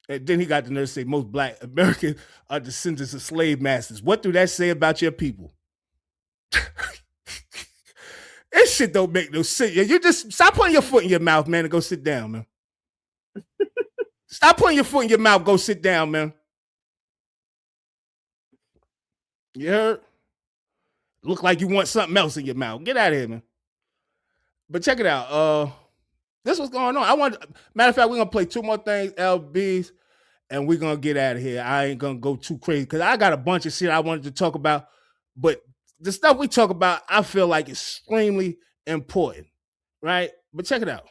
S1: And then he got the nerve to say most black Americans are descendants of slave masters. What do that say about your people? This shit don't make no sense. You just stop putting your foot in your mouth, man, and go sit down, man. Stop putting your foot in your mouth, go sit down, man. You heard? Look like you want something else in your mouth. Get out of here, man. But check it out. This was going on. Matter of fact, we're gonna play two more things, LBs, and we're gonna get out of here. I ain't gonna go too crazy because I got a bunch of shit I wanted to talk about, but the stuff we talk about, I feel like extremely important, right? But check it out.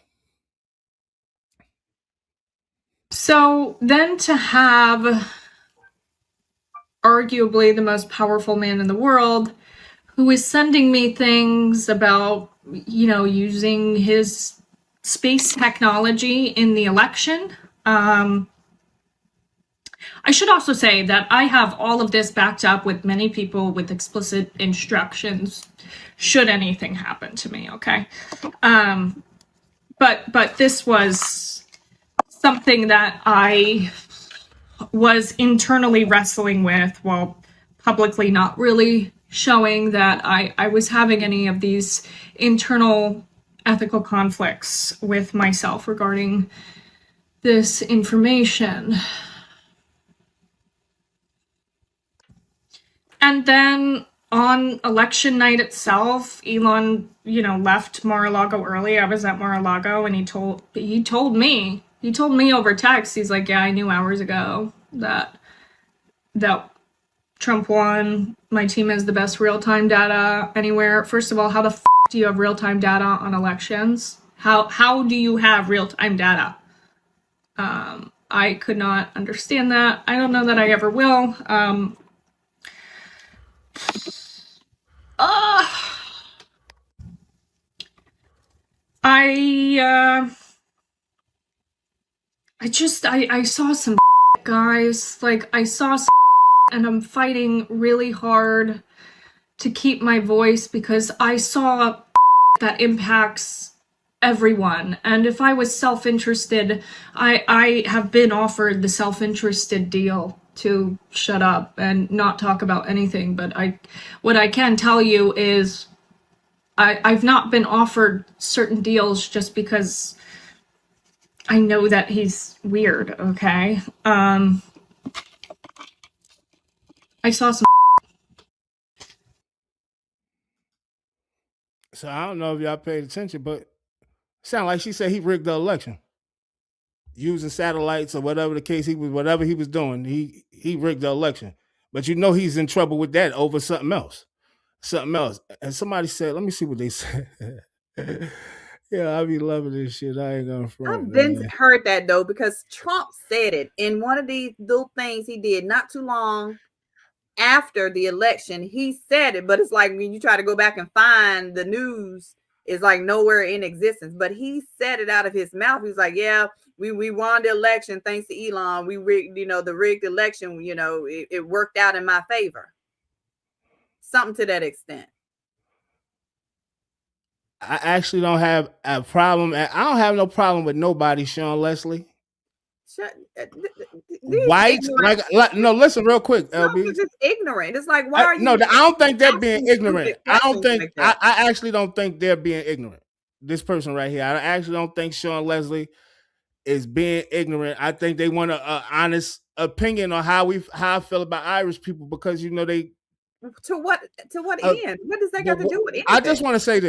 S21: So then to have arguably the most powerful man in the world who is sending me things about, you know, using his space technology in the election. I should also say that I have all of this backed up with many people with explicit instructions should anything happen to me, okay? But this was something that I was internally wrestling with while publicly not really showing that I was having any of these internal ethical conflicts with myself regarding this information. And then on election night itself, Elon, you know, left Mar-a-Lago early. I was at Mar-a-Lago and he told me over text, he's like, yeah, I knew hours ago that Trump won. My team has the best real-time data anywhere. First of all, how the f do you have real-time data on elections? How do you have real-time data? I could not understand that. I don't know that I ever will. I saw some guys, like I saw some and I'm fighting really hard to keep my voice because I saw that impacts everyone. And if I was self-interested, I have been offered the self-interested deal to shut up and not talk about anything, but what I can tell you is I've not been offered certain deals just because I know that he's weird, okay? I saw some.
S1: So I don't know if y'all paid attention, but sound like she said he rigged the election using satellites or whatever the case whatever he was doing. He rigged the election, but you know he's in trouble with that over something else. And somebody said, let me see what they said. Yeah, I be loving this shit. I ain't gonna front.
S6: I've been
S1: Man.
S6: heard that though, because Trump said it in one of these little things he did not too long after the election. He said it, but it's like when you try to go back and find the news, it's like nowhere in existence. But he said it out of his mouth. He's like, yeah, we won the election thanks to Elon. We rigged, the rigged election, it worked out in my favor. Something to that extent.
S1: I actually don't have a problem. I don't have no problem with nobody, Sean Leslie. White, no. Listen, real quick, LB.
S6: It's just ignorant. It's like, why are you?
S1: No, I don't think they're being ignorant. I don't think. I actually don't think they're being ignorant. This person right here, I actually don't think Sean Leslie is being ignorant. I think they want an honest opinion on how I feel about Irish people, because they.
S6: To what end? What does that got to do with anything?
S1: I just want to say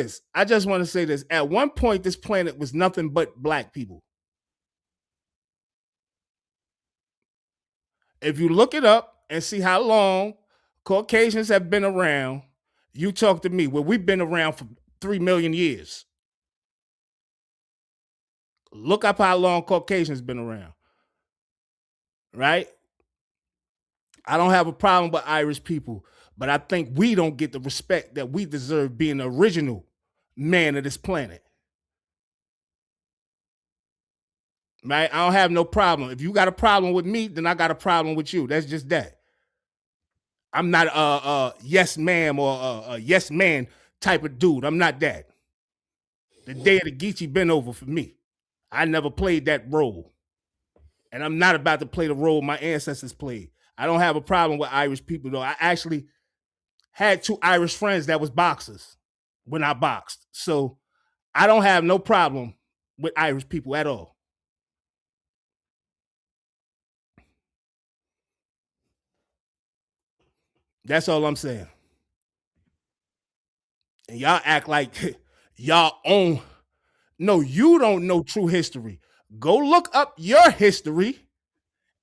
S1: this. At one point, this planet was nothing but black people. If you look it up and see how long Caucasians have been around, you talk to me. Well, we've been around for 3 million years. Look up how long Caucasians been around. Right? I don't have a problem with Irish people, but I think we don't get the respect that we deserve being the original man of this planet. Right? I don't have no problem. If you got a problem with me, then I got a problem with you. That's just that. I'm not a yes ma'am or a yes man type of dude. I'm not that. The day of the Geechee been over for me. I never played that role. And I'm not about to play the role my ancestors played. I don't have a problem with Irish people, though. I actually had 2 Irish friends that was boxers when I boxed. So I don't have no problem with Irish people at all. That's all I'm saying. And y'all act like y'all own. No, you don't know true history. Go look up your history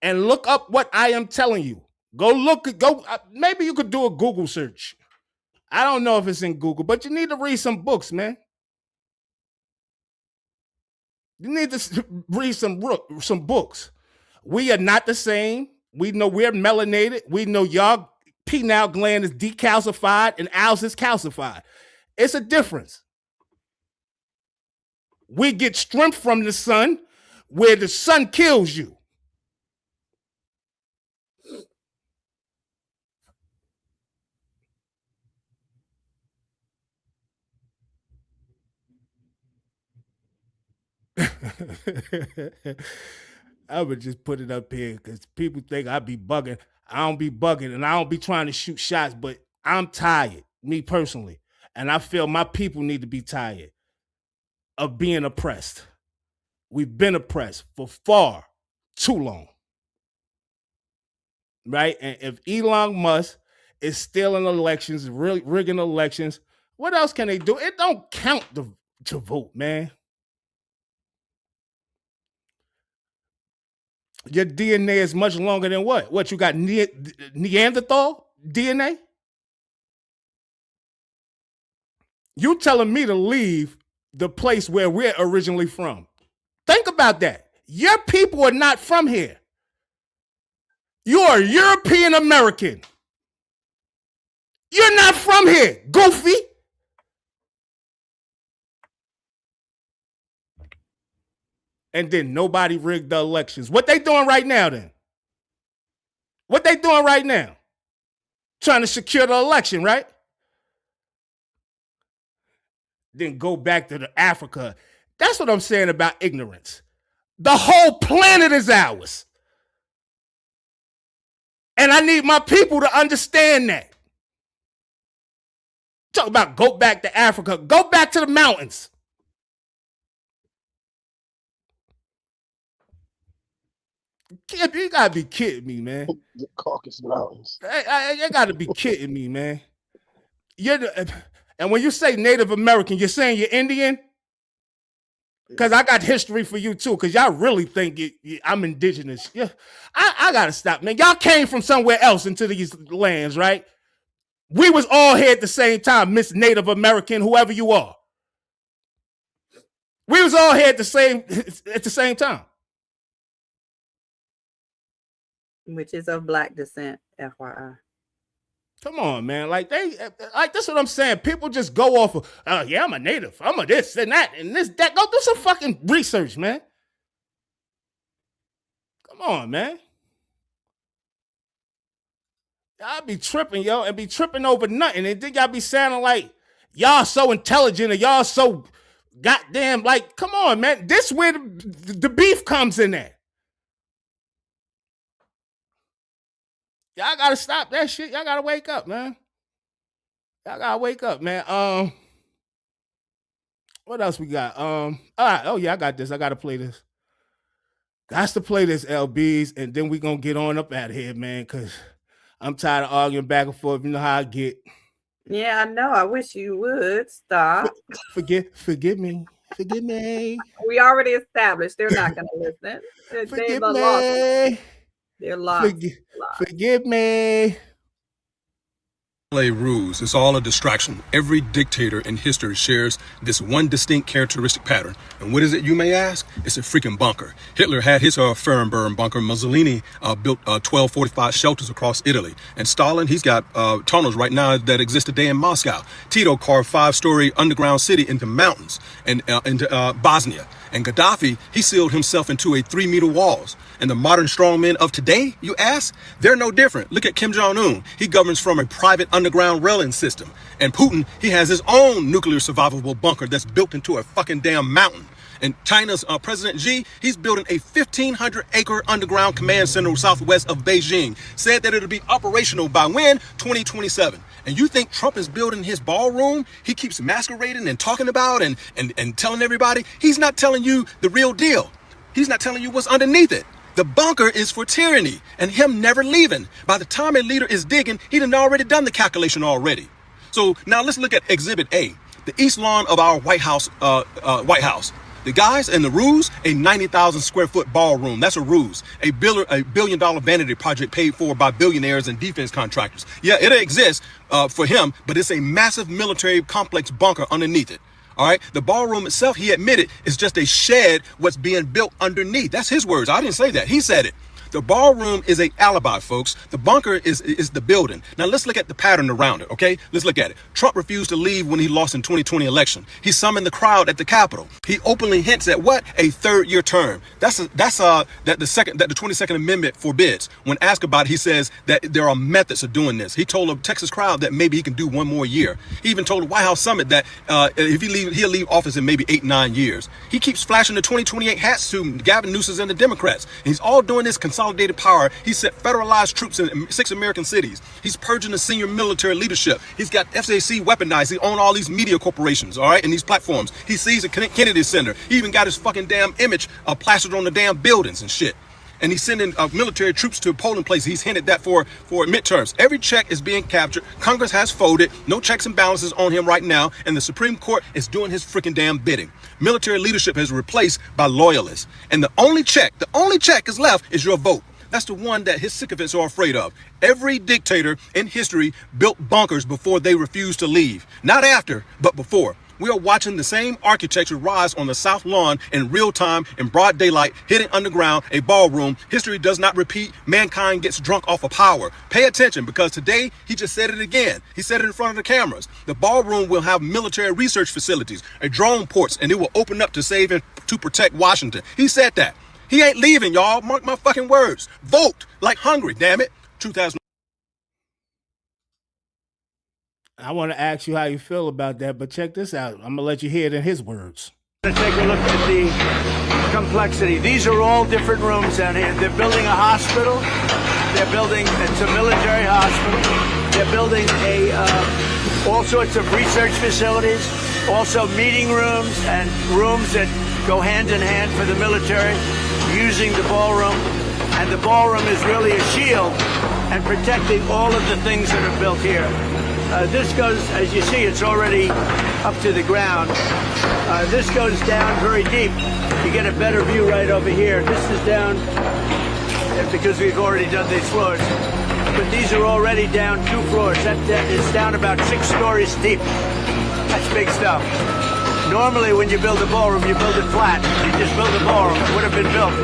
S1: and look up what I am telling you. Maybe you could do a Google search. I don't know if it's in Google, but you need to read some books, man. You need to read some books. We are not the same. We know we're melanated. We know y'all pineal gland is decalcified and ours is calcified. It's a difference. We get strength from the sun, where the sun kills you. I would just put it up here because people think I be bugging. I don't be bugging, and I don't be trying to shoot shots, but I'm tired, me personally. And I feel my people need to be tired of being oppressed. We've been oppressed for far too long. Right? And if Elon Musk is stealing elections, rigging elections, what else can they do? It don't count to vote, man. Your DNA is much longer than what? What, you got Neanderthal DNA? You telling me to leave the place where we're originally from. Think about that. Your people are not from here. You are European American. You're not from here, goofy. And then nobody rigged the elections. What they doing right now then? What they doing right now? Trying to secure the election, right? Then go back to Africa. That's what I'm saying about ignorance. The whole planet is ours. And I need my people to understand that. Talk about go back to Africa. Go back to the mountains. You gotta be kidding me, man.
S4: The Caucasus Mountains.
S1: You gotta be kidding me, man. And when you say Native American, you're saying you're Indian? Because I got history for you too, because y'all really think I'm indigenous. Yeah, I gotta stop, man. Y'all came from somewhere else into these lands, right? We was all here at the same time, Miss Native American, whoever you are. We was all here at the same time.
S6: Which is of Black descent, FYI.
S1: Come on, man. Like that's what I'm saying. People just go off of, yeah, I'm a native. I'm a this and that and this, that. Go do some fucking research, man. Come on, man. Y'all be tripping, yo, and be tripping over nothing. And then y'all be sounding like y'all so intelligent or y'all so goddamn, like, come on, man. This where the beef comes in there. Y'all gotta stop that shit. Y'all gotta wake up, man. Y'all gotta wake up, man. What else we got? All right. Oh yeah, I got this. I gotta play this. Got to play this, LBs, and then we gonna get on up out of here, man, because I'm tired of arguing back and forth. You know how I get.
S6: Yeah, I know. I wish you would stop.
S1: Forgive me. Forgive me.
S6: We already established they're not gonna listen.
S1: Forgive me.
S6: They're lost.
S1: Forgive me.
S22: Play rules. It's all a distraction. Every dictator in history shares this one distinct characteristic pattern. And what is it, you may ask? It's a freaking bunker. Hitler had his Fehrenberg bunker. Mussolini built 12 fortified shelters across Italy. And Stalin, he's got tunnels right now that exist today in Moscow. Tito carved 5-story underground city into mountains and into Bosnia. And Gaddafi, he sealed himself into a 3-meter walls. And the modern strongmen of today, you ask, they're no different. Look at Kim Jong-un. He governs from a private underground railing system. And Putin, he has his own nuclear survivable bunker that's built into a fucking damn mountain. And China's President Xi, he's building a 1,500-acre underground command center southwest of Beijing. Said that it'll be operational by when? 2027. And you think Trump is building his ballroom? He keeps masquerading and talking about and telling everybody. He's not telling you the real deal. He's not telling you what's underneath it. The bunker is for tyranny and him never leaving. By the time a leader is digging, he done already done the calculation already. So now let's look at Exhibit A, the east lawn of our White House. The guys and the ruse, a 90,000 square foot ballroom. That's a ruse. A $1 billion vanity project paid for by billionaires and defense contractors. Yeah, it exists for him, but it's a massive military complex bunker underneath it. All right. The ballroom itself, he admitted, is just a shed what's being built underneath. That's his words. I didn't say that. He said it. The ballroom is a alibi, folks. The bunker is the building. Now let's look at the pattern around it, okay? Let's look at it. Trump refused to leave when he lost in 2020 election. He summoned the crowd at the Capitol. He openly hints at what? A third-year term. That the 22nd Amendment forbids. When asked about it, he says that there are methods of doing this. He told a Texas crowd that maybe he can do one more year. He even told the White House summit that if he'll leave office in maybe 8-9 years. He keeps flashing the 2028 hats to Gavin Newsom and the Democrats. And he's all doing this consolidated power. He sent federalized troops in 6 American cities. He's purging the senior military leadership. He's got FCC weaponized. He owns all these media corporations, all right, and these platforms. He sees the Kennedy Center. He even got his fucking damn image plastered on the damn buildings and shit. And he's sending military troops to polling places. He's hinted that for midterms. Every check is being captured. Congress has folded. No checks and balances on him right now. And the Supreme Court is doing his freaking damn bidding. Military leadership is replaced by loyalists. And the only check is left is your vote. That's the one that his sycophants are afraid of. Every dictator in history built bunkers before they refused to leave. Not after, but before. We are watching the same architecture rise on the South Lawn in real time, in broad daylight, hitting underground, a ballroom. History does not repeat. Mankind gets drunk off of power. Pay attention, because today he just said it again. He said it in front of the cameras. The ballroom will have military research facilities, a drone ports, and it will open up to save and to protect Washington. He said that. He ain't leaving, y'all. Mark my fucking words. Vote like hungry, damn it. 2000.
S1: I want to ask you how you feel about that, but check this out. I'm going to let you hear it in his words.
S23: Take a look at the complexity. These are all different rooms down here. They're building a hospital.
S2: They're building, it's a military hospital. They're building all sorts of research facilities, also meeting rooms and rooms that go hand in hand for the military, using the ballroom. And the ballroom is really a shield and protecting all of the things that are built here. This goes, as you see, it's already up to the ground. This goes down very deep. You get a better view right over here. This is down because we've already done these floors. But these are already down 2 floors. That is down about 6 stories deep. That's big stuff. Normally, when you build a ballroom, you build it flat. You just build a ballroom. It would have been built.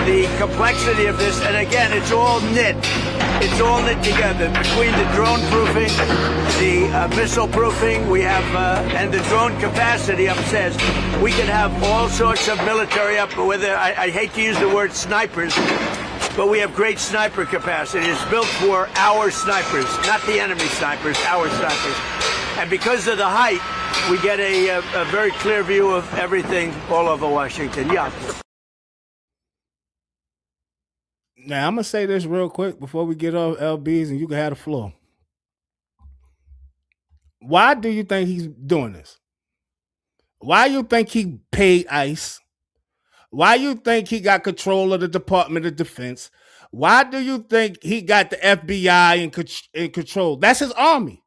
S2: The complexity of this, and again, it's all knit. It's all knit together between the drone proofing, the missile proofing, we have, and the drone capacity upstairs. We can have all sorts of military up, whether, I hate to use the word snipers, but we have great sniper capacity. It's built for our snipers, not the enemy snipers, our snipers. And because of the height, we get a very clear view of everything all over Washington. Yeah.
S1: Now, I'm going to say this real quick before we get off LBs and you can have the floor. Why do you think he's doing this? Why you think he paid ICE? Why you think he got control of the Department of Defense? Why do you think he got the FBI in control? That's his army.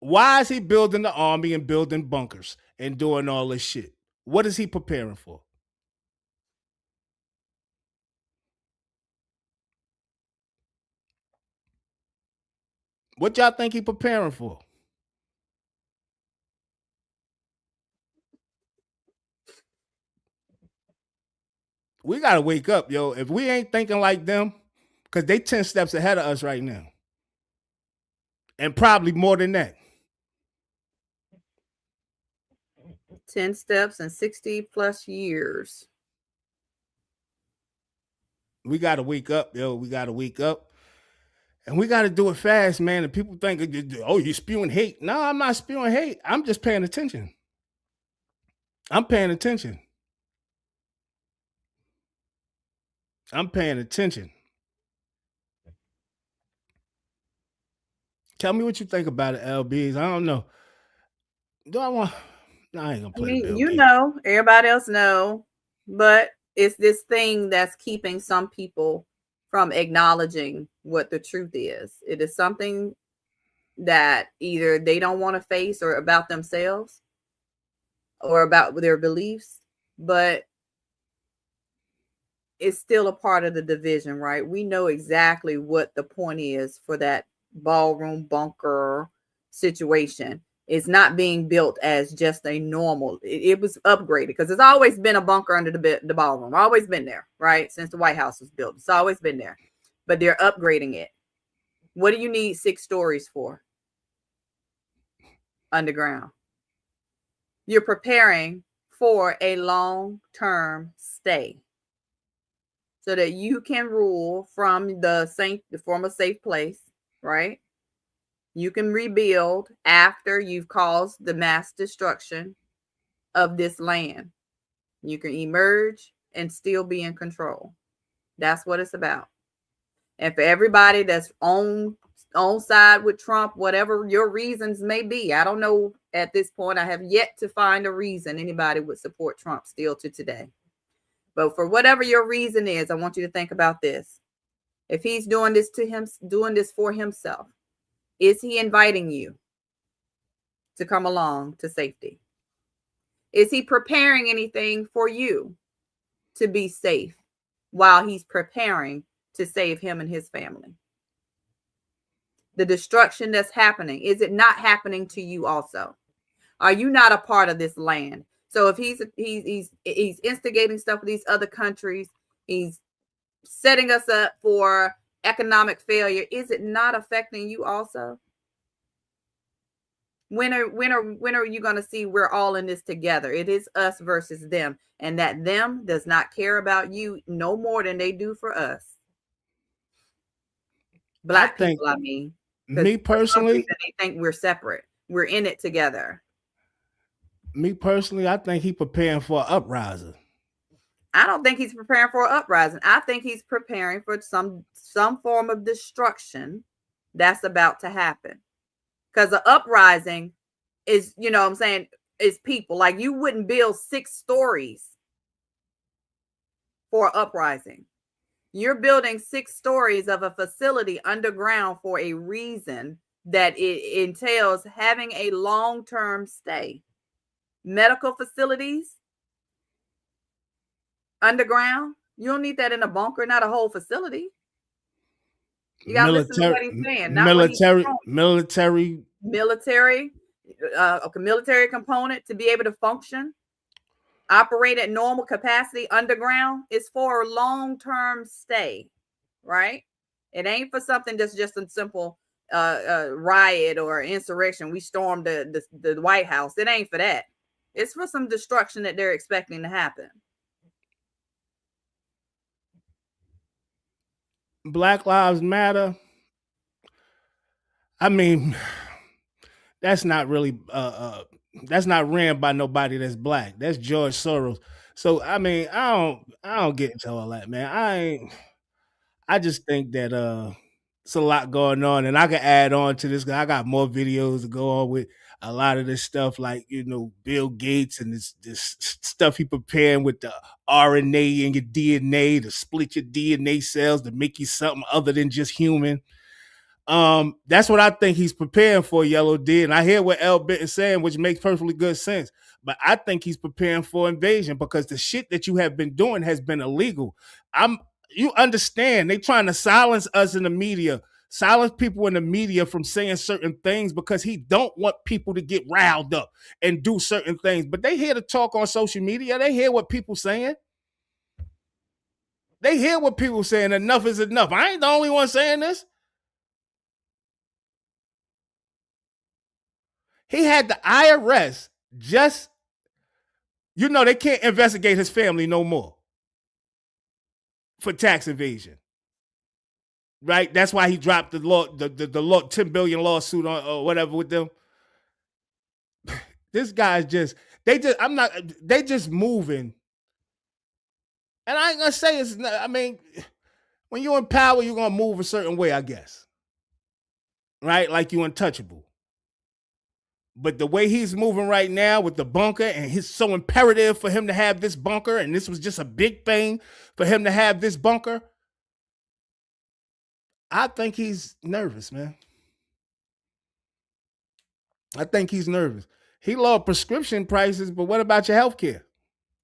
S1: Why is he building the army and building bunkers and doing all this shit? What is he preparing for? What y'all think he preparing for? We got to wake up, yo. If we ain't thinking like them, because they 10 steps ahead of us right now. And probably more than that.
S6: 10 steps and 60 plus years.
S1: We got to wake up, yo. We got to wake up. And we got to do it fast, man. And people think, oh, you're spewing hate. No, I'm not spewing hate. I'm just paying attention. I'm paying attention. I'm paying attention. Tell me what you think about it, LBs. I don't know. Do I want... No, I ain't going to play the Bill game.
S6: Know, everybody else know. But it's this thing that's keeping some people from acknowledging what the truth is. It is something that either they don't want to face or about themselves or about their beliefs, but it's still a part of the division, right? We know exactly what the point is for that ballroom bunker situation. It's not being built as just a normal, it was upgraded because it's always been a bunker under the ballroom. Always been there, right? Since the White House was built. It's always been there, but they're upgrading it. What do you need 6 stories for? Underground. You're preparing for a long-term stay so that you can rule from the former safe place, right? You can rebuild after you've caused the mass destruction of this land. You can emerge and still be in control. That's what it's about. And for everybody that's on side with Trump, whatever your reasons may be, I don't know at this point. I have yet to find a reason anybody would support Trump still to today. But for whatever your reason is, I want you to think about this. If he's doing this to him, doing this for himself, is he inviting you to come along to safety? Is he preparing anything for you to be safe while he's preparing to save him and his family? The destruction that's happening, is it not happening to you also? Are you not a part of this land? So if he's instigating stuff with these other countries, he's setting us up for economic failure, is it not affecting you also? When are you going to see we're all in this together? It is us versus them, and that them does not care about you no more than they do for us. Black people, I mean.
S1: Me personally,
S6: they think we're separate. We're in it together.
S1: Me personally, I think he preparing for an uprising.
S6: I don't think he's preparing for an uprising. I think he's preparing for some form of destruction that's about to happen. Because the uprising is, you know what I'm saying, is people. Like, you wouldn't build 6 stories for an uprising. You're building 6 stories of a facility underground for a reason that it entails having a long-term stay. Medical facilities underground, you don't need that in a bunker, not a whole facility. You gotta listen to what he's saying, not what he's saying.
S1: Military
S6: component to be able to function, operate at normal capacity underground is for a long-term stay, right? It ain't for something that's just a simple riot or insurrection. We stormed the White House. It ain't for that. It's for some destruction that they're expecting to happen.
S1: Black Lives Matter. I mean, that's not really that's not ran by nobody that's black. That's George Soros. So I mean, I don't get into all that, man. I just think that it's a lot going on, and I can add on to this. I got more videos to go on with a lot of this stuff, like, you know, Bill Gates and this stuff he preparing with the RNA in your DNA to split your DNA cells to make you something other than just human. That's what I think he's preparing for, Yellow D. And I hear what L Bit is saying, which makes perfectly good sense. But I think he's preparing for invasion because the shit that you have been doing has been illegal. You understand, they trying to silence us in the media, silence people in the media from saying certain things because he don't want people to get riled up and do certain things. But they hear to talk on social media. They hear what people saying. They hear what people saying. Enough is enough. I ain't the only one saying this. He had the IRS just, you know, they can't investigate his family no more for tax evasion. Right? That's why he dropped the law, the law, 10 billion lawsuit on or whatever with them. This guy's just, they just moving. And I ain't gonna say it's not, I mean, when you're in power, you're gonna move a certain way, I guess. Right? Like you're untouchable. But the way he's moving right now with the bunker, and it's so imperative for him to have this bunker, and this was just a big thing for him to have this bunker, I think he's nervous, man. I think he's nervous. He lowered prescription prices, but what about your health care?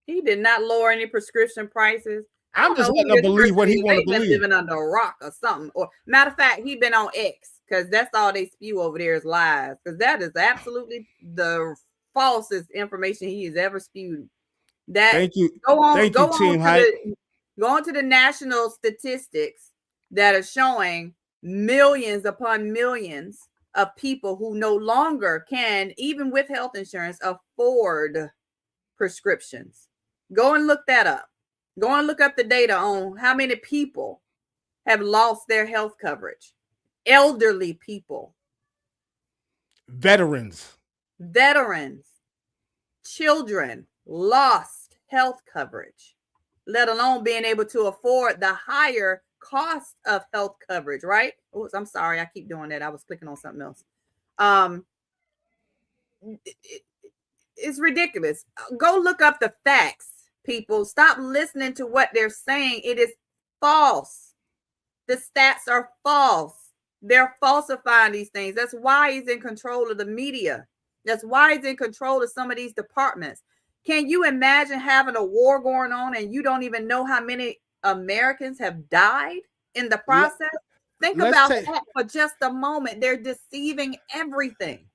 S6: He did not lower any prescription prices.
S1: I'm just letting him believe what he want to believe.
S6: Living under a rock or something. Or matter of fact, he been on X, because that's all they spew over there is lies. Because that is absolutely the falsest information he has ever spewed. That
S1: thank you.
S6: Go on
S1: to
S6: the national statistics that are showing millions upon millions of people who no longer can, even with health insurance, afford prescriptions. Go and look that up. Go and look up the data on how many people have lost their health coverage. Elderly people.
S1: Veterans.
S6: Children lost health coverage, let alone being able to afford the higher cost of health coverage, right? Oh, I'm sorry. I keep doing that. I was clicking on something else. It's ridiculous. Go look up the facts, people. Stop listening to what they're saying. It is false. The stats are false. They're falsifying these things. That's why he's in control of the media. That's why he's in control of some of these departments. Can you imagine having a war going on and you don't even know how many Americans have died in the process? Think about that for just a moment. They're deceiving everything.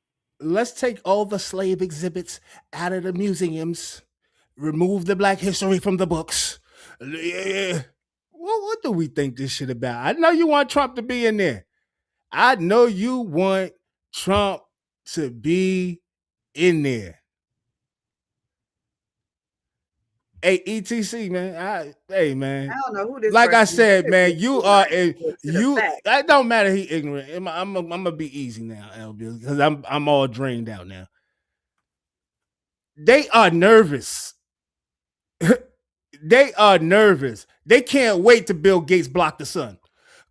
S1: Let's take all the slave exhibits out of the museums, remove the Black history from the books. Well, what do we think this shit about? I know you want Trump to be in there. I know you want Trump to be in there. Hey, ETC, man. Hey, man.
S6: I don't know who this.
S1: Like I said, man, you are that don't matter. He ignorant. I'm gonna be easy now, LB, because I'm all drained out now. They are nervous. They are nervous. They can't wait to Bill Gates block the sun.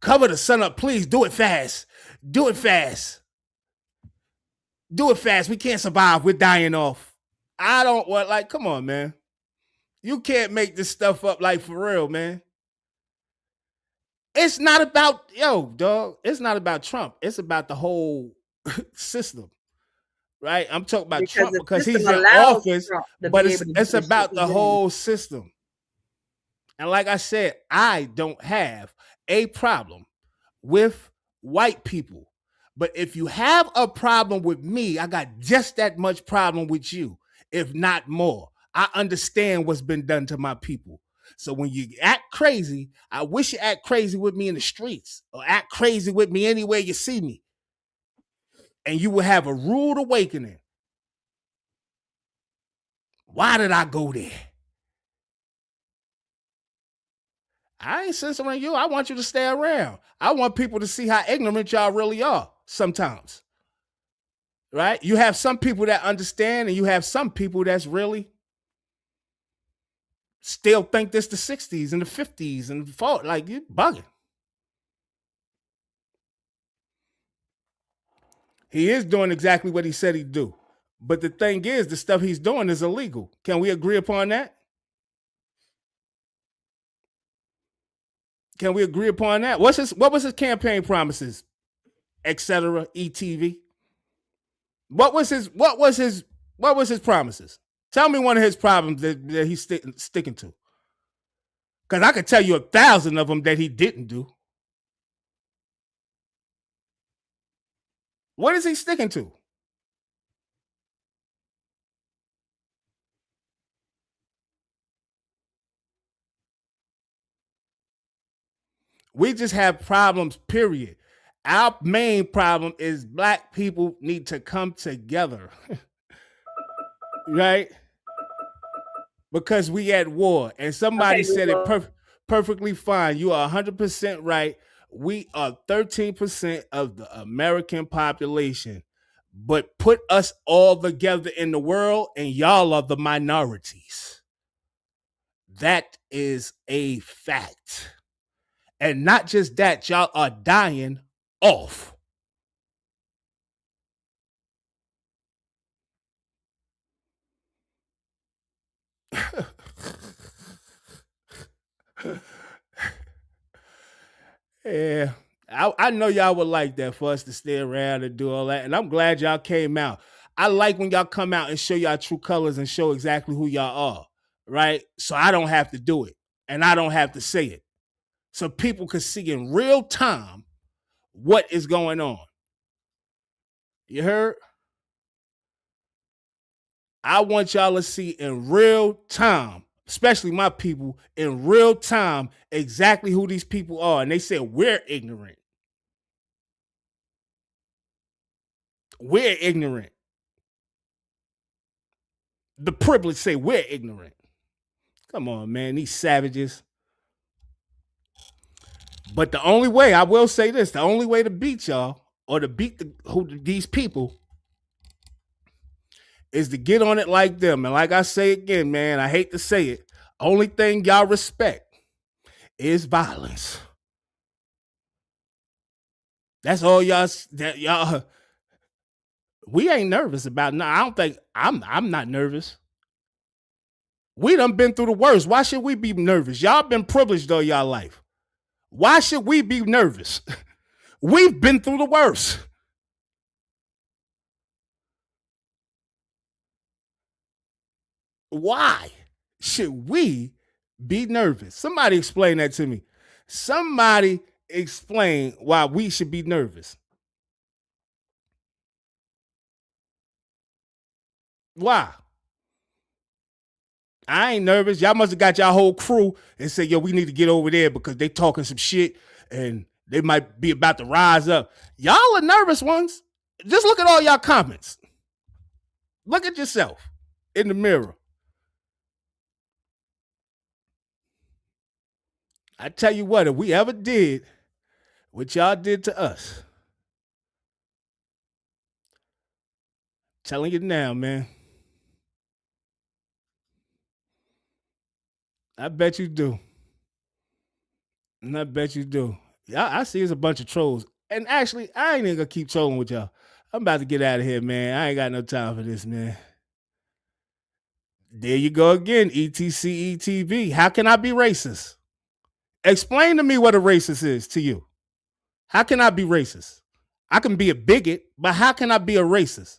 S1: Cover the sun up, please. Do it fast. Do it fast. Do it fast. We can't survive. We're dying off. I don't want, like, come on, man. You can't make this stuff up, like, for real, man. It's not about, yo, dog. It's not about Trump. It's about the whole system, right? I'm talking about
S6: Because
S1: Trump
S6: the
S1: because he's
S6: system
S1: in
S6: allows
S1: office,
S6: Trump to
S1: but
S6: be able to do
S1: it's
S6: the shit
S1: about
S6: he's
S1: the
S6: doing.
S1: whole system. And like I said, I don't have a problem with white people. But if you have a problem with me, I got just that much problem with you, if not more. I understand what's been done to my people. So when you act crazy, I wish you act crazy with me in the streets or act crazy with me anywhere you see me. And you will have a rude awakening. Why did I go there? I ain't censoring you. I want you to stay around. I want people to see how ignorant y'all really are sometimes. Right? You have some people that understand, and you have some people that's really still think this the 60s and the 50s and the 40s. Like, you bugging. He is doing exactly what he said he'd do. But the thing is, the stuff he's doing is illegal. Can we agree upon that? Can we agree upon that? What was his campaign promises, etc. ETV? What was his promises? Tell me one of his problems that he's sticking to. Because I could tell you 1,000 of them that he didn't do. What is he sticking to? We just have problems, period. Our main problem is black people need to come together. Right? Because we at war. And somebody said it perfectly fine. You are 100% right. We are 13% of the American population. But put us all together in the world, and y'all are the minorities. That is a fact. And not just that, y'all are dying off. Yeah. I know y'all would like that for us to stay around and do all that. And I'm glad y'all came out. I like when y'all come out and show y'all true colors and show exactly who y'all are. Right? So I don't have to do it. And I don't have to say it. So people can see in real time what is going on. You heard? I want y'all to see in real time, especially my people, in real time, exactly who these people are. And they said, we're ignorant. We're ignorant. The privileged say we're ignorant. Come on, man, these savages. But the only way, I will say this, the only way to beat y'all or to beat these people is to get on it like them. And like I say again, man, I hate to say it, only thing y'all respect is violence. That's all y'all. We ain't nervous about. No, I don't think I'm not nervous. We done been through the worst. Why should we be nervous? Y'all been privileged all y'all life. Why should we be nervous? We've been through the worst. Why should we be nervous? Somebody explain that to me. Somebody explain why we should be nervous. Why? I ain't nervous. Y'all must have got y'all whole crew and said, yo, we need to get over there because they talking some shit and they might be about to rise up. Y'all are nervous ones. Just look at all y'all comments. Look at yourself in the mirror. I tell you what, if we ever did what y'all did to us, telling you now, man, I bet you do. And I bet you do. Yeah, I see it's a bunch of trolls. And actually, I ain't even gonna keep trolling with y'all. I'm about to get out of here, man. I ain't got no time for this, man. There you go again, ETCETV. How can I be racist? Explain to me what a racist is to you. How can I be racist? I can be a bigot, but how can I be a racist?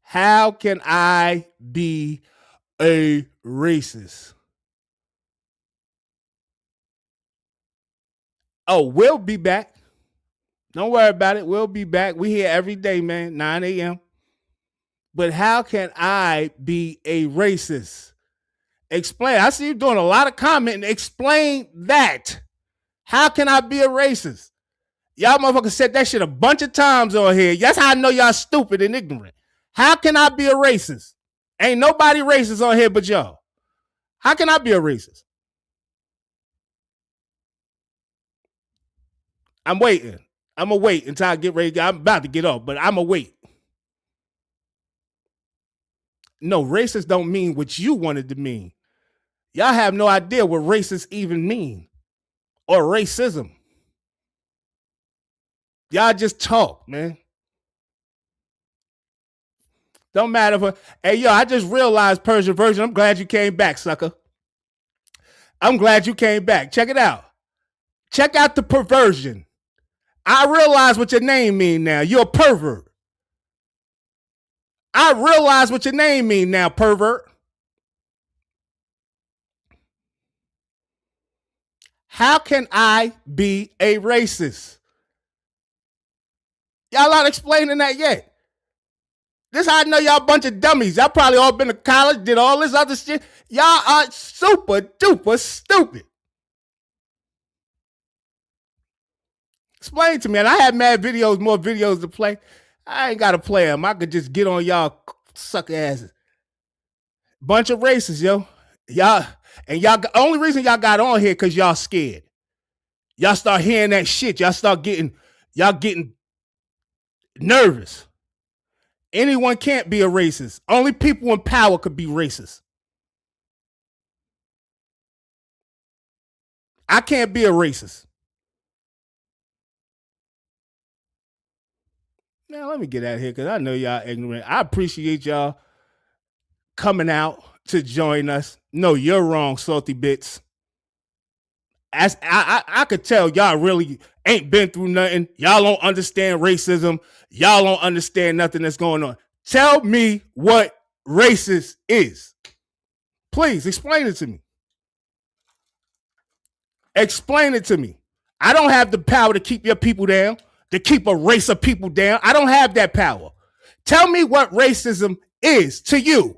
S1: How can I be a racist? Oh, we'll be back. Don't worry about it. We'll be back. We here every day, man, 9 a.m. But how can I be a racist? Explain. I see you doing a lot of commenting. Explain that. How can I be a racist? Y'all motherfuckers said that shit a bunch of times on here. That's how I know y'all stupid and ignorant. How can I be a racist? Ain't nobody racist on here but y'all. How can I be a racist? I'm waiting. I'm going to wait until I get ready. I'm about to get off, but I'm going to wait. No, racist don't mean what you wanted to mean. Y'all have no idea what racist even mean or racism. Y'all just talk, man. Don't matter for. Hey, yo, I just realized Persian version. I'm glad you came back, sucker. I'm glad you came back. Check it out. Check out the perversion. I realize what your name mean now. You're a pervert. I realize what your name mean now, pervert. How can I be a racist? Y'all not explaining that yet. This how I know y'all a bunch of dummies. Y'all probably all been to college, did all this other shit. Y'all are super duper stupid. Explain to me. And I have mad videos, more videos to play. I ain't got to play them. I could just get on y'all sucker asses. Bunch of racists, yo. Y'all, and y'all, only reason y'all got on here because y'all scared. Y'all start hearing that shit. Y'all getting nervous. Anyone can't be a racist. Only people in power could be racist. I can't be a racist. Now, let me get out of here because I know y'all ignorant. I appreciate y'all coming out to join us. No, you're wrong, salty bits. As I could tell y'all really ain't been through nothing. Y'all don't understand racism. Y'all don't understand nothing that's going on. Tell me what racist is. Please explain it to me. Explain it to me. I don't have the power to keep your people down, to keep a race of people down. I don't have that power. Tell me what racism is to you.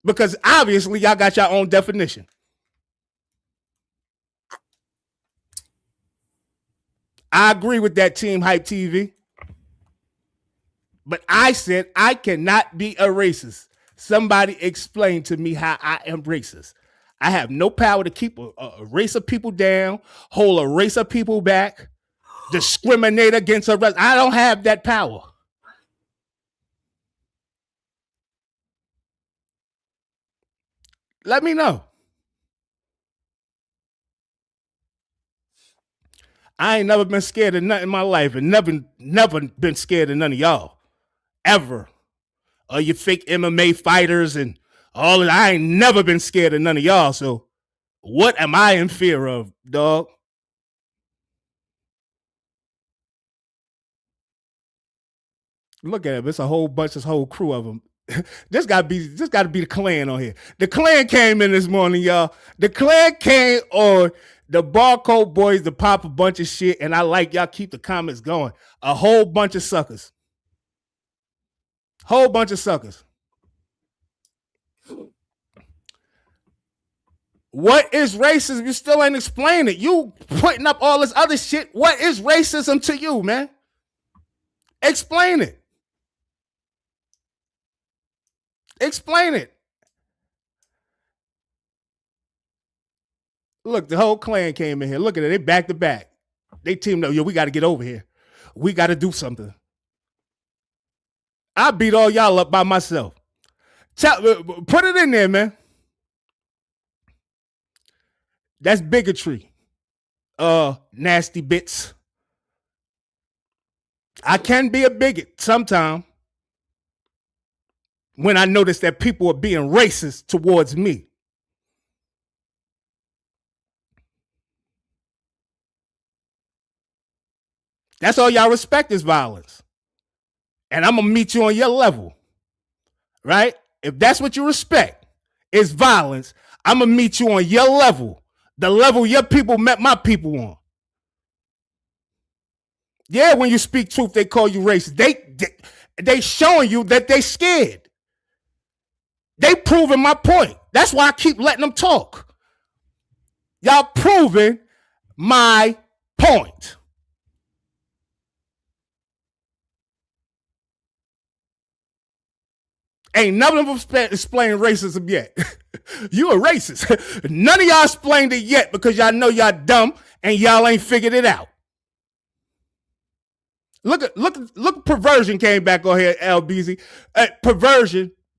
S1: Because obviously y'all got your own definition. I agree with that Team Hype TV. But I said I cannot be a racist. Somebody explain to me how I am racist. I have no power to keep a race of people down, hold a race of people back, discriminate against a race. I don't have that power. Let me know. I ain't never been scared of nothing in my life and never been scared of none of y'all. Ever. Or you fake MMA fighters and all of that. I ain't never been scared of none of y'all. So what am I in fear of, dog? Look at it. It's a whole bunch, this whole crew of them. This got to be the Klan on here. The Klan came in this morning, y'all. The Klan came on the Barcode Boys to pop a bunch of shit, and I like y'all keep the comments going. A whole bunch of suckers. Whole bunch of suckers. What is racism? You still ain't explain it. You putting up all this other shit. What is racism to you, man? Explain it. Explain it. Look, the whole Klan came in here. Look at it. They back to back. They teamed up. Yo, we got to get over here. We got to do something. I beat all y'all up by myself. Put it in there, man. That's bigotry. Nasty bits. I can be a bigot sometime when I notice that people are being racist towards me. That's all y'all respect is violence. And I'm going to meet you on your level, right? If that's what you respect is violence, I'm going to meet you on your level, the level your people met my people on. Yeah, when you speak truth, they call you racist. They showing you that they scared. They proving my point. That's why I keep letting them talk. Y'all proving my point. Ain't none of them explained racism yet. You a racist. None of y'all explained it yet because y'all know y'all dumb and y'all ain't figured it out. Look, perversion came back on here, LBZ.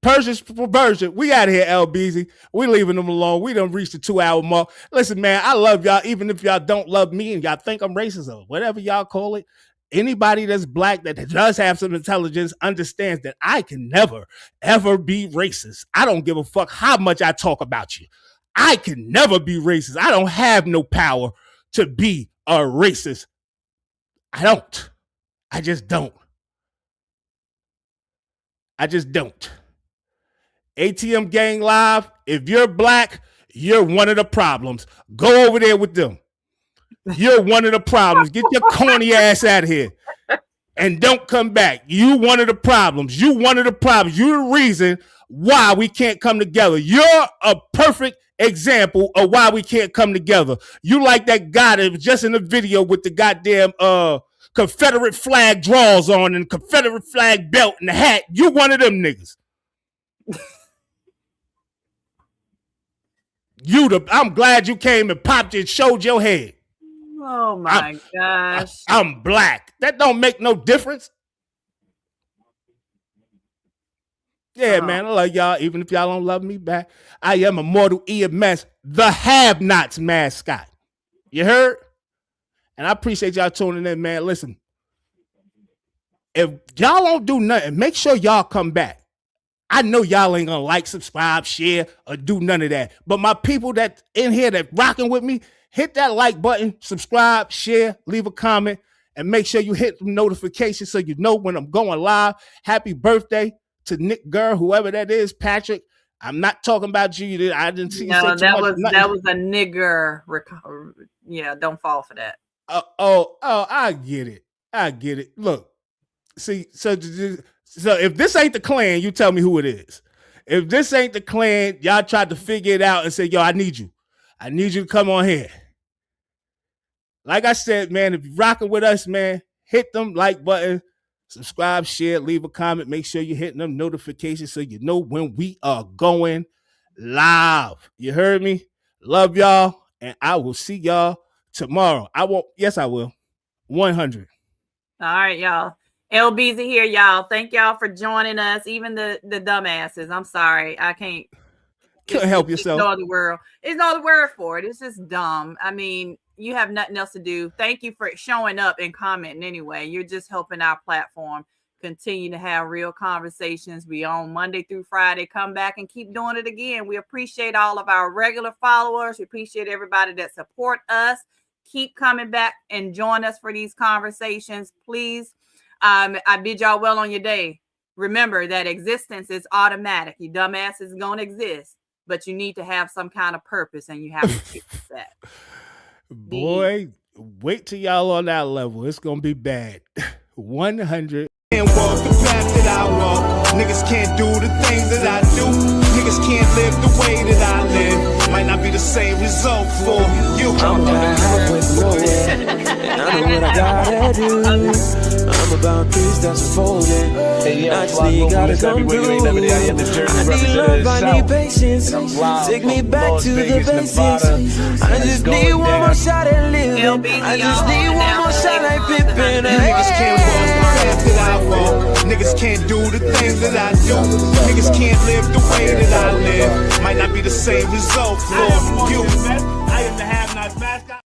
S1: Persian's perversion. We out of here, LBZ. We leaving them alone. We done reached the 2-hour mark. Listen, man, I love y'all, even if y'all don't love me and y'all think I'm racist or whatever y'all call it. Anybody that's black that does have some intelligence understands that I can never, ever be racist. I don't give a fuck how much I talk about you. I can never be racist. I don't have no power to be a racist. I don't. I just don't. I just don't. ATM Gang Live, if you're black, you're one of the problems. Go over there with them. You're one of the problems. Get your corny ass out of here. And don't come back. You one of the problems. You one of the problems. You're the reason why we can't come together. You're a perfect example of why we can't come together. You like that guy that was just in the video with the goddamn Confederate flag drawers on and Confederate flag belt and the hat. You one of them niggas. I'm glad you came and popped and showed your head.
S6: Oh my gosh.
S1: I'm black. That don't make no difference. Yeah, man, I love y'all, even if y'all don't love me back. I am Immortal EMS, the have-nots mascot. You heard? And I appreciate y'all tuning in, man. Listen, if y'all don't do nothing, make sure y'all come back. I know y'all ain't gonna like, subscribe, share, or do none of that. But my people that in here that rocking with me, hit that like button, subscribe, share, leave a comment, and make sure you hit the notification so you know when I'm going live. Happy birthday to Nick Gurr, whoever that is, Patrick. I'm not talking about you. I didn't see you say too much.
S6: That was a nigger. Yeah, don't fall for that.
S1: I get it. I get it. Look, see, so if this ain't the Klan, you tell me who it is. If this ain't the Klan, y'all tried to figure it out and say, yo, I need you. I need you to come on here. Like I said, man, if you're rocking with us, man, hit them like button, subscribe, share, leave a comment. Make sure you're hitting them notifications so you know when we are going live. You heard me? Love y'all, and I will see y'all tomorrow. I won't. Yes, I will. 100.
S6: All right, y'all. LB's here, y'all. Thank y'all for joining us. Even the dumbasses. I'm sorry. I can't.
S1: Couldn't help yourself.
S6: It's no other word. It's no other word for it. It's just dumb. I mean, you have nothing else to do. Thank you for showing up and commenting anyway. You're just helping our platform continue to have real conversations. We on Monday through Friday. Come back and keep doing it again. We appreciate all of our regular followers. We appreciate everybody that support us. Keep coming back and join us for these conversations, please. I bid y'all well on your day. Remember that existence is automatic. You dumbass is going to exist, but you need to have some kind of purpose, and you have to fix that.
S1: Boy, wait till y'all on that level. It's going to be bad. 100. Can't walk the path that I walk. Niggas can't do the things that I do. Niggas can't live the way that I live. Might not be the same result for you.
S3: I'm back with nowhere, and I know what I gotta do. I'm about three steps forward. I just need gotta come through. I need love, I need patience. Take me back to the basics. I just need one more shot at living. I just need one more shot like Pippin. Niggas can't walk
S8: path that I walk. Niggas can't do the things that I do. Niggas can't live the way that I live. Might not be the same result for you.
S1: I am the have-nots mascot.